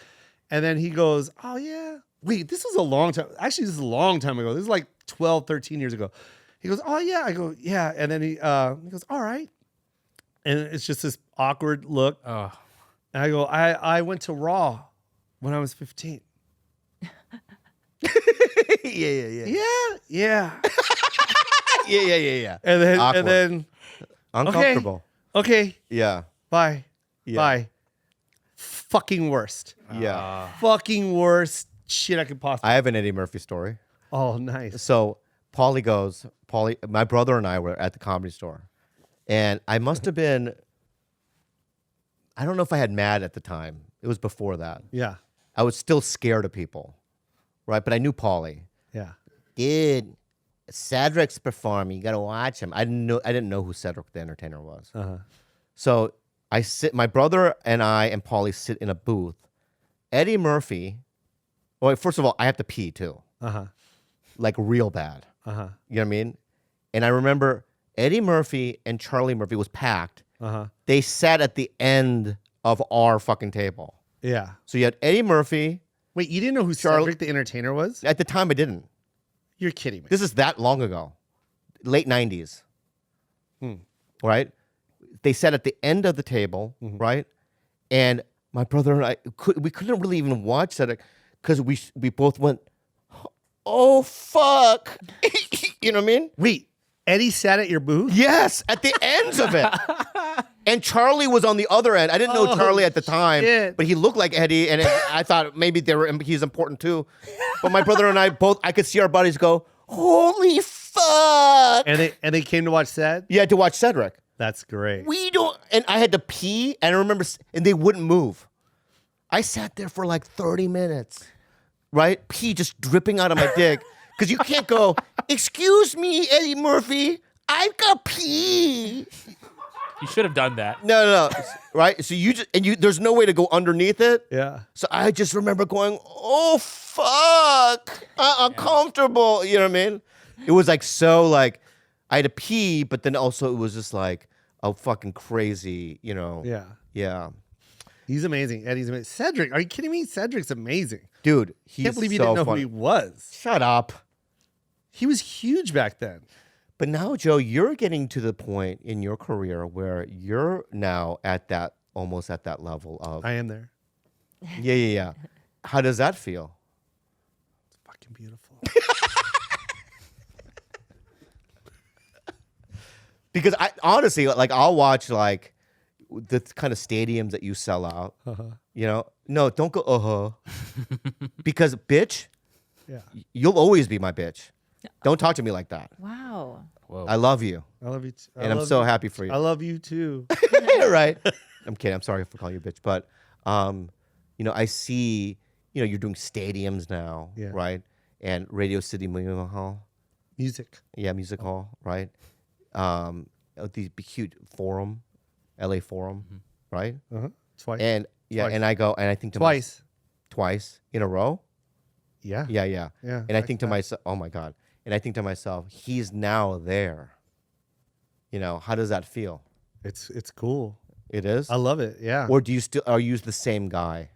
And then he goes, oh, yeah. Wait, this was a long time. Actually, this is a long time ago. This is like 12, 13 years ago. He goes, oh, yeah. I go, yeah. And then he goes, all right. And it's just this awkward look. Oh. And I go, I went to Raw when I was 15. Yeah. Yeah. Yeah. And then, Awkward. Uncomfortable. Okay, Yeah. bye. Yeah. Bye. Fucking worst. Yeah. Fucking worst shit I could possibly. I have an Eddie Murphy story. Oh, nice. So Paulie, my brother and I were at the Comedy Store, and I must have been, I don't know if I had mad at the time. It was before that. Yeah. I was still scared of people, right? But I knew Paulie. Yeah. Dude, Cedric's performing. You gotta watch him. I didn't know who Cedric the Entertainer was. Uh-huh. So my brother and I and Paulie sit in a booth. Eddie Murphy. Well, first of all, I have to pee too, Uh-huh. like real bad. Uh-huh. You know what I mean? And I remember Eddie Murphy and Charlie Murphy was packed. Uh-huh. They sat at the end of our fucking table. Yeah. So you had Eddie Murphy. Wait, you didn't know who Charlie- Cedric the Entertainer was? At the time, I didn't. You're kidding me. This is that long ago, late 90s. Right? They sat at the end of the table, right? And my brother and I, we couldn't really even watch that because we both went, oh, fuck. You know what I mean? Wait, Eddie sat at your booth? Yes, at the ends of it. And Charlie was on the other end. I didn't know Oh, Charlie at the time, shit. but he looked like Eddie, and I thought maybe he's important too. But my brother and I I could see our bodies go, holy fuck. And they came to watch Ced? You had to watch Cedric. That's great. And I had to pee, and I remember, and they wouldn't move. I sat there for like 30 minutes, right? Pee just dripping out of my dick. Because you can't go, excuse me, Eddie Murphy, I've got pee. You should have done that. No. Right? So there's no way to go underneath it. Yeah. So I just remember going, oh, fuck. Uncomfortable. You know what I mean? It was like so like, I had to pee, but then also it was just like a fucking crazy, you know. Yeah. Yeah. He's amazing. Eddie's amazing. Cedric, are you kidding me? Cedric's amazing. Dude, he's Can't believe you so didn't know fun. who he was. Shut up. He was huge back then. But now, Joe, you're getting to the point in your career where you're now almost at that level of. I am there. Yeah. How does that feel? It's fucking beautiful. Because I honestly, like, I'll watch like the kind of stadiums that you sell out. You know, no, don't go because bitch, Yeah. you'll always be my bitch. Don't talk to me like that. Wow. Whoa. I love you, I love you too. and I'm so happy for you. I love you too. Right? I'm kidding. I'm sorry for calling you a bitch, but you know, I see, you know, you're doing stadiums now, Yeah. right? And Radio City Music Hall, Music. yeah, Music Hall, right? The huge forum, LA Forum, right? Twice. And yeah, Twice. and I go and I think to twice in a row. Yeah. Yeah. Yeah, And I think to myself, oh my God. And I think to myself, he's now there. You know, how does that feel? It's cool. It is? I love it. Yeah. Or are you the same guy?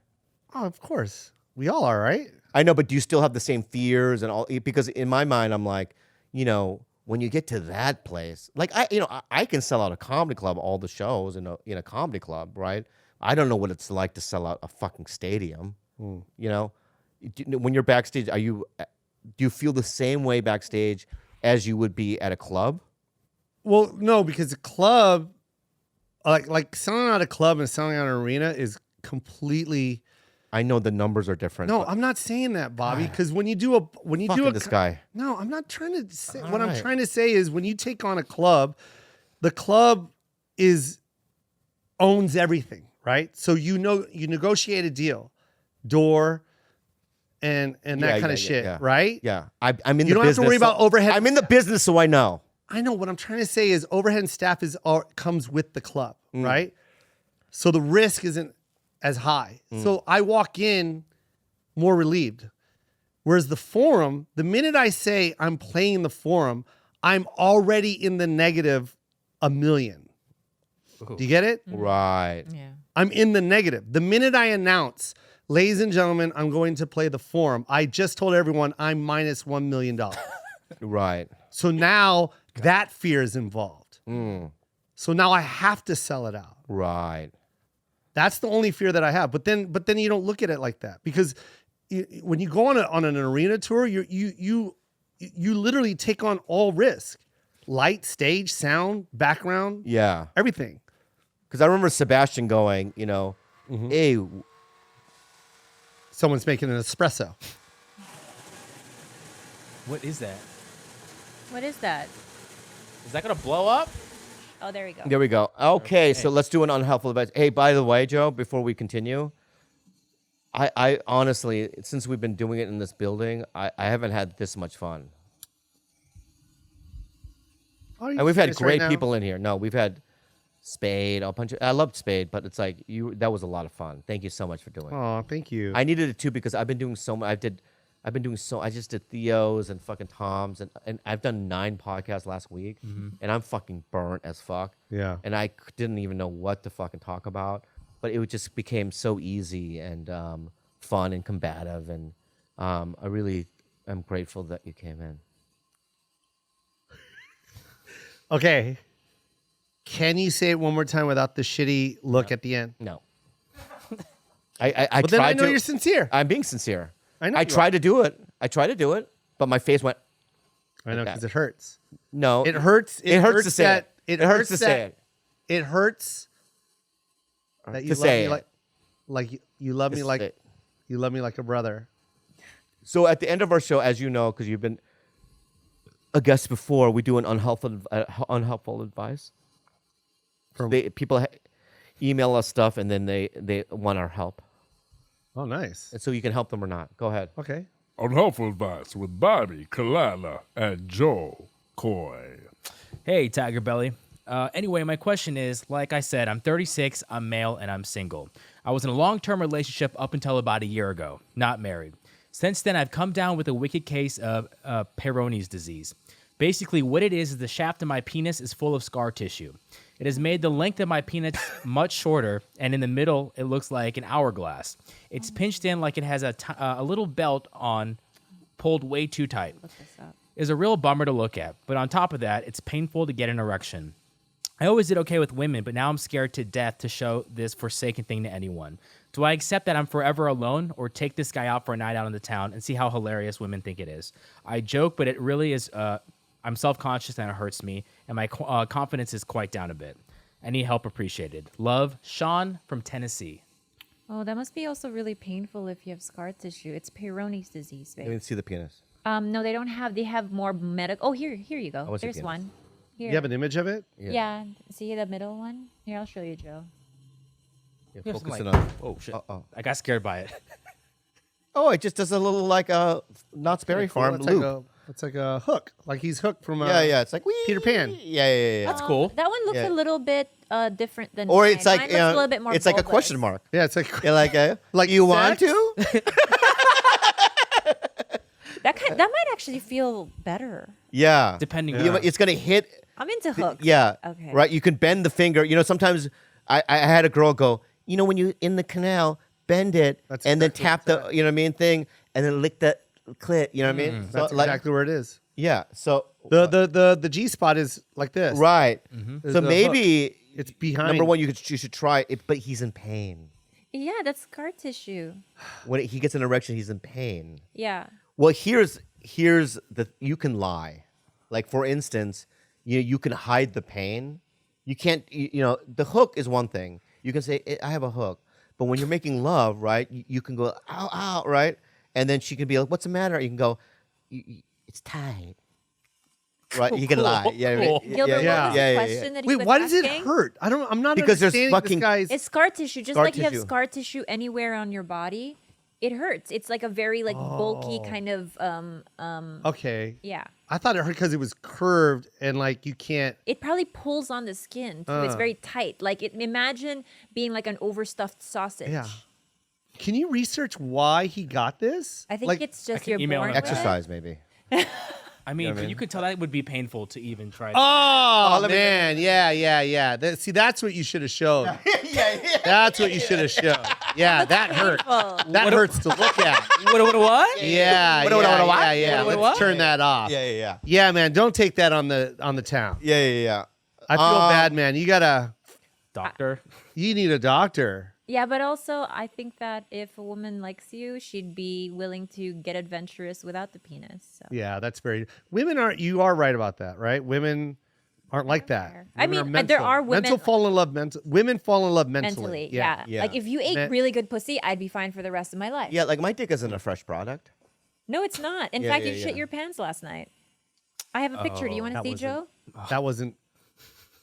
Oh, of course. We all are, right? I know, but do you still have the same fears and all? Because in my mind, I'm like, you know, when you get to that place, like I can sell out a comedy club, all the shows in a comedy club, right? I don't know what it's like to sell out a fucking stadium. You know, when you're backstage, do you feel the same way backstage as you would be at a club? Well, no, because a club, like selling out a club and selling out an arena is completely. I know the numbers are different. No, but I'm not saying that, Bobby. Because when you fucking do this guy. No, I'm not trying to say. All What I'm right. trying to say is when you take on a club, the club owns everything, right? So you negotiate a deal, door, and that kind of shit, yeah. right? Yeah, I'm in the business. You don't have to worry about overhead. I'm in the business, so I know. I know what I'm trying to say is overhead and staff comes with the club, right? So the risk isn't as high. So I walk in more relieved. Whereas the forum, the minute I say I'm playing the forum, I'm already in the negative $1 million. Do you get it? Right. Yeah. I'm in the negative. The minute I announce, ladies and gentlemen, I'm going to play the forum, I just told everyone I'm minus $1 million. Right. So now that fear is involved. So now I have to sell it out. Right. That's the only fear that I have. But then you don't look at it like that because when you go on an arena tour, you literally take on all risk, light, stage, sound, background, Yeah. everything. Because I remember Sebastian going, you know, hey, Someone's making an espresso. What is that? What is that? Is that gonna blow up? Oh, there we go. there we go. Okay, so let's do an unhelpful advice. Hey, by the way, Joe, before we continue, I honestly, since we've been doing it in this building, I haven't had this much fun. Are you And we've had serious right great now? people in here. No, we've had Spade, a bunch of. I loved Spade, but it's like that was a lot of fun. Thank you so much for doing it. Oh, thank you. I needed it too because I've been doing so much. I just did Theo's and fucking Tom's and I've done 9 podcasts last week and I'm fucking burnt as fuck. Yeah. And I didn't even know what to fucking talk about, but it just became so easy and fun and combative and I really am grateful that you came in. Okay. Can you say it one more time without the shitty look at the end? No. I But then I tried know to. you're sincere. I'm being sincere. I know I you tried to do it. But my face went. I know that. because it hurts. No. It hurts. It hurts to say that, it. It hurts to say it. It hurts that you To love say me it. like you love me To like say it. you love me like a brother. So at the end of our show, as you know, because you've been a guest before, we do an unhelpful advice. People email us stuff, and then they want our help, Oh, nice. and so you can help them or not. Go ahead. Okay. Unhelpful Advice with Bobby, Khalyla, and Jo Koy. Hey, TigerBelly. Anyway, my question is, like I said, I'm 36, I'm male, and I'm single. I was in a long-term relationship up until about a year ago, not married. Since then, I've come down with a wicked case of Peyronie's disease. Basically, what it is the shaft of my penis is full of scar tissue. It has made the length of my penis much shorter, and in the middle, it looks like an hourglass. It's pinched in like it has a little belt on, pulled way too tight. Look this up. It's a real bummer to look at, but on top of that, it's painful to get an erection. I always did okay with women, but now I'm scared to death to show this forsaken thing to anyone. Do I accept that I'm forever alone, or take this guy out for a night out in the town and see how hilarious women think it is? I joke, but it really is... I'm self-conscious and it hurts me, and my confidence is quite down a bit. Any help appreciated. Love, Sean from Tennessee. Oh, that must be also really painful if you have scar tissue. It's Peyronie's disease, I babe. didn't see the penis. No, they don't have. They have more medical. Oh, here you go. want to see There's penis. one. Here. You have an image of it? Yeah. See the middle one? Here, I'll show you, Joe. Yeah, You have focus some, it like- on. Oh, shit. Uh-oh. I got scared by it. Oh, it just does a little like a Knott's Berry Farm It's loop. It's like a hook. Like he's hooked from yeah. It's like wee. Peter Pan. Yeah. That's cool. That one looks Yeah. a little bit different than Or mine. it's like Mine looks a little bit more it's like a bulbous. question mark. Yeah, it's like You're like Like you want sex? to? That might actually feel better. Yeah. Depending Yeah. on... It's gonna hit. I'm into hooks. Yeah. Okay. Right. You can bend the finger. You know, sometimes I had a girl go. You know, when you in the canal, bend it That's and then exactly tap what's the you know what I mean thing, and then lick the clit. You know what I mean? that's So, like, exactly where it is. Yeah. So The G spot is like this. right. There's So the maybe It's behind. number one, you should try it, but he's in pain. Yeah, that's scar tissue. When he gets an erection, he's in pain. Yeah. Well, here's the you can lie. Like for instance, you can hide the pain. You can't you know the hook is one thing. You can say I have a hook, but when you're making love, right? You can go ow ow, right? And then she can be like, "What's the matter?" You can go, "It's tight." Right? You can lie. Yeah. Cool. Gilbert, yeah, what was the question that he Wait, was why does it asking? hurt? I'm not Because there's understanding fucking- this guy's. It's scar tissue. Just Scar like you have tissue. scar tissue anywhere on your body, it hurts. It's like a very like bulky kind of Okay. yeah. I thought it hurt because it was curved and like you can't. It probably pulls on the skin too. It's very tight. Like imagine being like an overstuffed sausage. Yeah. Can you research why he got this? I think Like, it's just can you're email born him. with it. Exercise maybe. I mean, you could tell that would be painful to even try. Oh, man, yeah. See, that's what you should have showed. That's what you should have showed. Yeah, that hurt. Painful. That hurts to look at. What? Yeah, What? yeah. What? Let's turn that off. Yeah. Yeah, man, don't take that on the town. Yeah. I feel bad, man. Doctor. You need a doctor. Yeah, but also I think that if a woman likes you, she'd be willing to get adventurous without the penis. So. Yeah, that's very. Women aren't. You are right about that, right? Women aren't like that. I Women mean, there are women- Mental fall in love. Women fall in love mentally. Mentally, Yeah. yeah. Like if you ate Men- really good pussy, I'd be fine for the rest of my life. Yeah, like my dick isn't a fresh product. No, it's not. In Yeah, fact, yeah, you shit yeah. your pants last night. I have a picture. Do you want to that see, wasn't- Joe? That wasn't.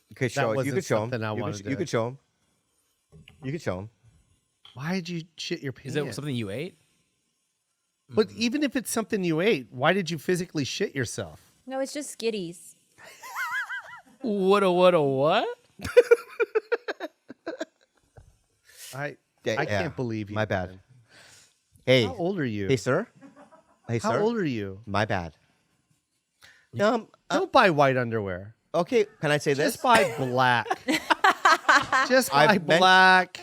You could show. You wasn't could show him. something I wanted You to- could show him. You could show him. Why did you shit your pants? Is it something you ate? But even if it's something you ate, why did you physically shit yourself? No, it's just skitties. What? I Yeah. can't believe you. My bad. man. Hey. How old are you? Hey, sir. Hey, How sir. old are you? My bad. Don't buy white underwear. Okay. Can I say this? Just buy black. Just buy I've meant- black.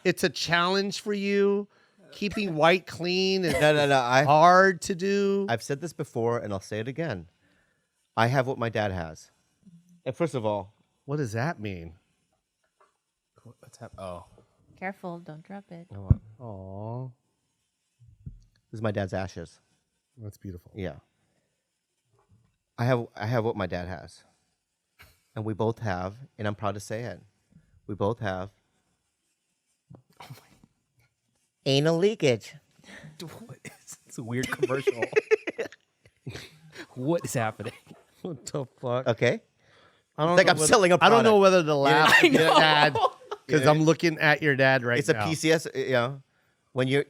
It's a challenge for you. Keeping white clean is No. hard to do. I've said this before, and I'll say it again. I have what my dad has. And first of all, What does that mean? What's happening? Oh. Careful, don't drop it. Oh, this is my dad's ashes. that's beautiful. Yeah. I have what my dad has. And we both have, and I'm proud to say it. We both have anal leakage. It's a weird commercial. What is happening? What the fuck? Okay? I don't like know I'm selling a I don't know product. whether to laugh at your dad because I'm looking at your dad right It's now. a PCS, you know. When you're,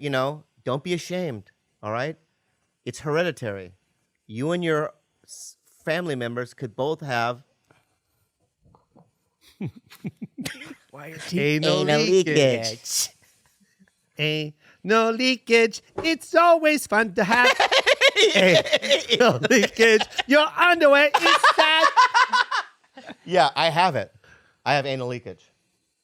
don't be ashamed, all right? It's hereditary. You and your family members could both have Ain't no leakage. Ain't no leakage. It's always fun to have. Ain't no leakage. Your underwear is sad. Yeah, I have it. I have anal leakage.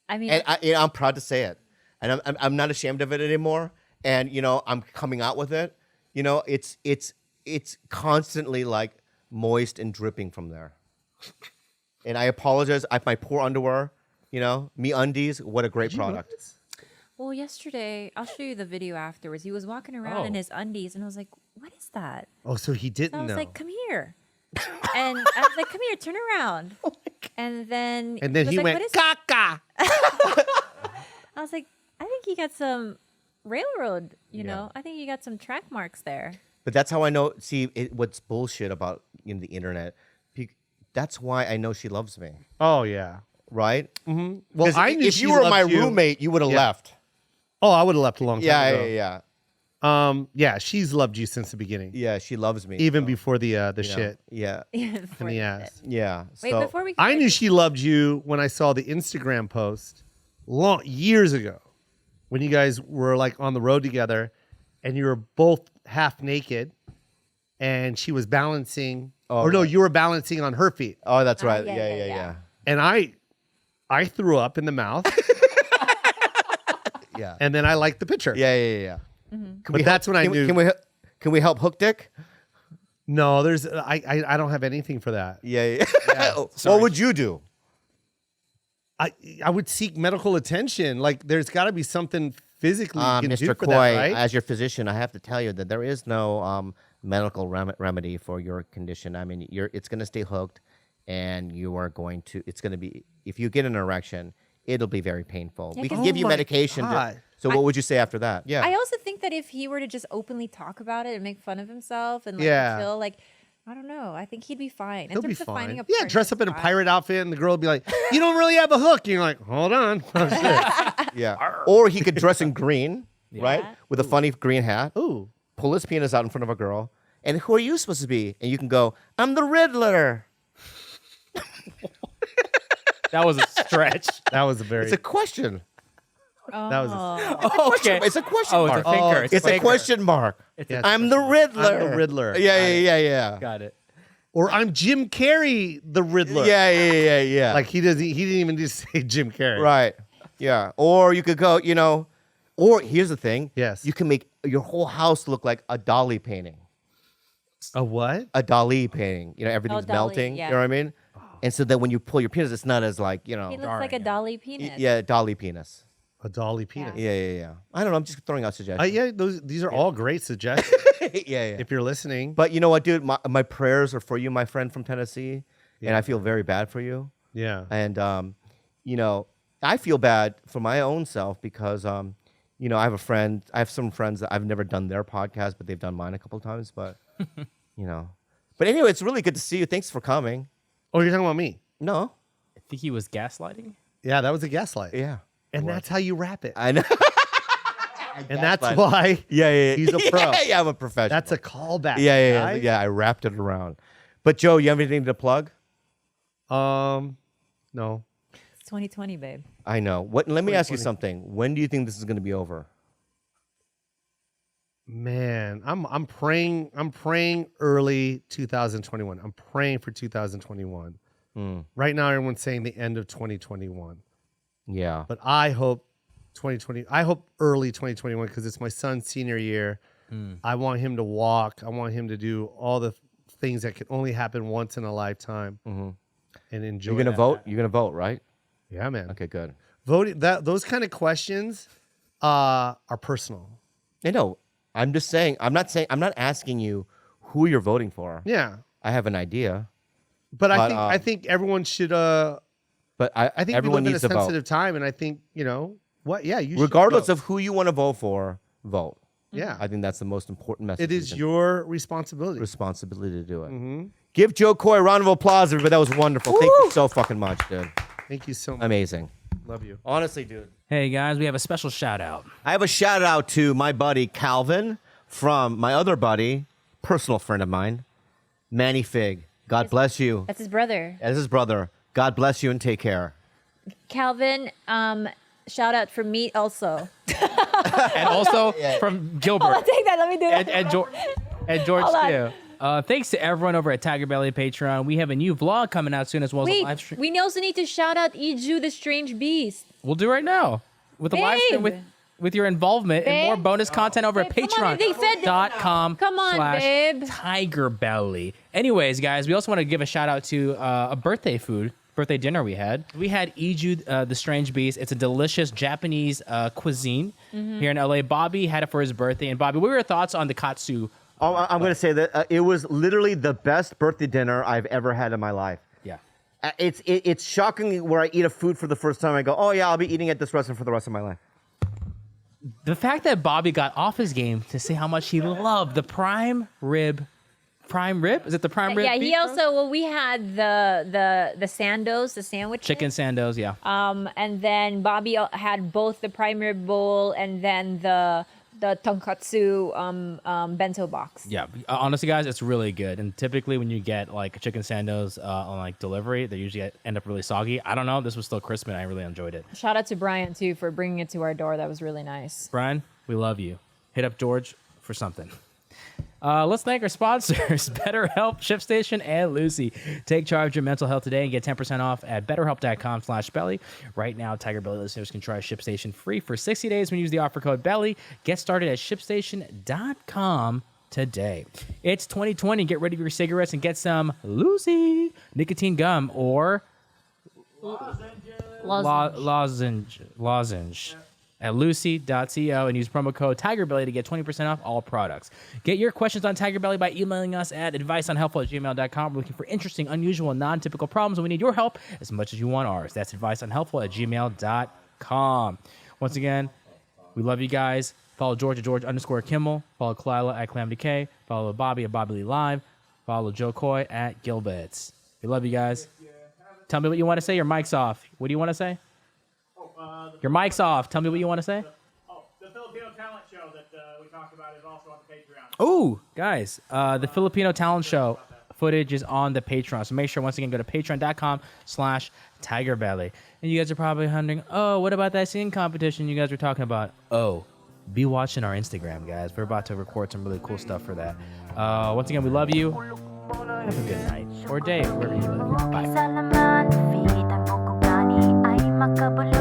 I mean, And I'm proud to say it. And I'm not ashamed of it anymore. And, I'm coming out with it. It's constantly like moist and dripping from there. And I apologize. My poor underwear, me undies, what a great product. well, yesterday, I'll show you the video afterwards. He was walking around in his undies, and I was like, what is that? Oh, so he didn't So I was know. like, come here. And I was like, come here, turn around. And then he was like, went, what is caca. I was like, I think he got some railroad, know. I think he got some track marks there. But that's how I know. See, what's bullshit about the internet. That's why I know she loves me, Oh, yeah. right? Mm-hmm. Well, I knew if she you were my loved you. roommate, you would have left. Oh, I would have left a long time ago. Yeah. Yeah, she's loved you since the beginning. Yeah, she loves me. Even before the shit Yeah. in the ass. Yeah. Wait, so, before we I knew she loved you when I saw the Instagram post years ago when you guys were like on the road together and you were both half naked and she was balancing you were balancing on her feet. Oh, that's right. yeah, Yeah. And I threw up in the mouth Yeah. and then I liked the picture. Yeah. But that's when I knew. Can we help Hook Dick? No, I don't have anything for that. Yeah. What would you do? I would seek medical attention. Like there's got to be something physically you can do Mr. for Koy, that, right? as your physician, I have to tell you that there is no medical remedy for your condition. I mean, it's going to stay hooked, and you are going to. It's going to be if you get an erection, it'll be very painful. Yeah, We can 'cause- give you Oh my medication. God. So what would you say after that? Yeah. I also think that if he were to just openly talk about it and make fun of himself and like Yeah. chill, like I don't know, I think he'd be fine. He'll in be terms of finding fine. a Yeah, partner, dress up in a fine. pirate outfit, and the girl would be like, "You don't really have a hook." And you're like, "Hold on." Oh, shit. Yeah. Or he could dress in green, right, Yeah. with a funny green hat. Ooh. Pull his penis out in front of a girl, and who are you supposed to be? And you can go, I'm the Riddler. That was a stretch. That was a very. It's a question. that was. Oh, okay. It's a question Oh, mark. it's a thinker. It's a thinker. question mark. Yes. I'm the Riddler. I'm the Riddler. Yeah. Got it. Or I'm Jim Carrey, the Riddler. Yeah. Like he didn't even just say Jim Carrey. Right. Yeah. Or you could go, or here's the thing. Yes. You can make your whole house look like a Dali painting. A what? A Dali painting. Everything's Dali, melting. yeah. You know what I mean? And so then when you pull your penis, it's not as like, He looks like a dolly penis. yeah, Dali penis. A dolly penis. Yeah. I don't know. I'm just throwing out suggestions. Yeah, these are all great suggestions. yeah. If you're listening. But you know what, dude? My prayers are for you, my friend from Tennessee. And I feel very bad for you. Yeah. And, I feel bad for my own self because, I have some friends that I've never done their podcast, but they've done mine a couple of times. But, But anyway, it's really good to see you. Thanks for coming. Oh, you're talking about me? No. I think he was gaslighting. Yeah, that was a gaslight. Yeah. And that's how you wrap it. I know. And that's why Yeah. he's a pro. Yeah, I'm a professional. That's a callback. Yeah. guys. Yeah, I wrapped it around. But Joe, you have anything to plug? No. It's 2020, babe. I know. Let me ask you something. When do you think this is going to be over? Man, I'm praying early 2021. I'm praying for 2021. Right now everyone's saying the end of 2021. Yeah. But I hope 2020. I hope early 2021 because it's my son's senior year. I want him to walk. I want him to do all the things that can only happen once in a lifetime, and enjoy. You're going to that. vote? You're going to vote, right? Yeah, man. Okay, good. Voting those kind of questions are personal. I know. I'm just saying. I'm not asking you who you're voting for. Yeah, I have an idea. but I think everyone should. But I think everyone we live needs in a to vote. sensitive time, and I think what. Yeah, you. Regardless should of who you want to vote for, vote. yeah, I think that's the most important message. it is your responsibility. responsibility to do it. Give Jo Koy a round of applause, everybody. That was wonderful. Thank you so fucking much, dude. Thank you so much. Amazing. Love you. Honestly, dude. Hey guys, we have a special shout out. I have a shout out to my buddy Calvin from my other buddy, personal friend of mine, Manny Fig. God bless you. That's his brother. As his brother, God bless you and take care. Calvin, shout out from me also. And also from Gilbert. I'll take that. Let me do that. And George Hold on. too. Thanks to everyone over at TigerBelly Patreon. We have a new vlog coming out soon as well as a live stream. We also need to shout out Iju the Strange Beast. We'll do right now with a live stream Babe. with your involvement and more bonus content over at Babe, come on, they said- patreon.com Come on, babe. TigerBelly. Anyways, guys, we also want to give a shout out to a birthday dinner we had. We had Iju the Strange Beast. It's a delicious Japanese cuisine here in LA. Bobby had it for his birthday. And Bobby, what were your thoughts on the katsu? Oh, I'm going to say that it was literally the best birthday dinner I've ever had in my life. Yeah. It's shocking where I eat a food for the first time. I go, oh yeah, I'll be eating at this restaurant for the rest of my life. The fact that Bobby got off his game to say how much he loved the prime rib. Prime rib? Is it the prime rib? Yeah, beef he roast? also, well, we had the sandos, the sandwiches. Chicken sandos, yeah. And then Bobby had both the prime rib bowl and then the tonkatsu bento box. Yeah, honestly, guys, it's really good. And typically, when you get like chicken sandos on like delivery, they usually end up really soggy. I don't know. This was still crisp, and I really enjoyed it. Shout out to Brian too for bringing it to our door. That was really nice. Brian, we love you. Hit up George for something. Let's thank our sponsors, BetterHelp, ShipStation, and Lucy. Take charge of your mental health today and get 10% off at betterhelp.com/belly. Right now, TigerBelly listeners can try ShipStation free for 60 days when you use the offer code BELLY. Get started at ShipStation.com today. It's 2020. Get rid of your cigarettes and get some Lucy nicotine gum or lozenge at lucy.co and use promo code TigerBelly to get 20% off all products. Get your questions on TigerBelly by emailing us at adviceunhelpful@gmail.com. We're looking for interesting, unusual, and non-typical problems, and we need your help as much as you want ours. That's adviceunhelpful@gmail.com. Once again, we love you guys. Follow George at George_Kimmel. Follow Khalyla at Calamity K. Follow Bobby at Bobby Lee Live. Follow Jo Koy at Gilbert. We love you guys. Tell me what you want to say. Your mic's off. What do you want to say? Your mic's off. Tell me what you want to say. The Filipino talent show that we talked about is also on the Patreon. Ooh, guys, the Filipino talent show footage is on the Patreon. So make sure, once again, go to patreon.com/TigerBelly. And you guys are probably wondering, oh, what about that singing competition you guys were talking about? Oh, be watching our Instagram, guys. We're about to record some really cool stuff for that. Once again, we love you. Have a good night or day, wherever you live. Bye.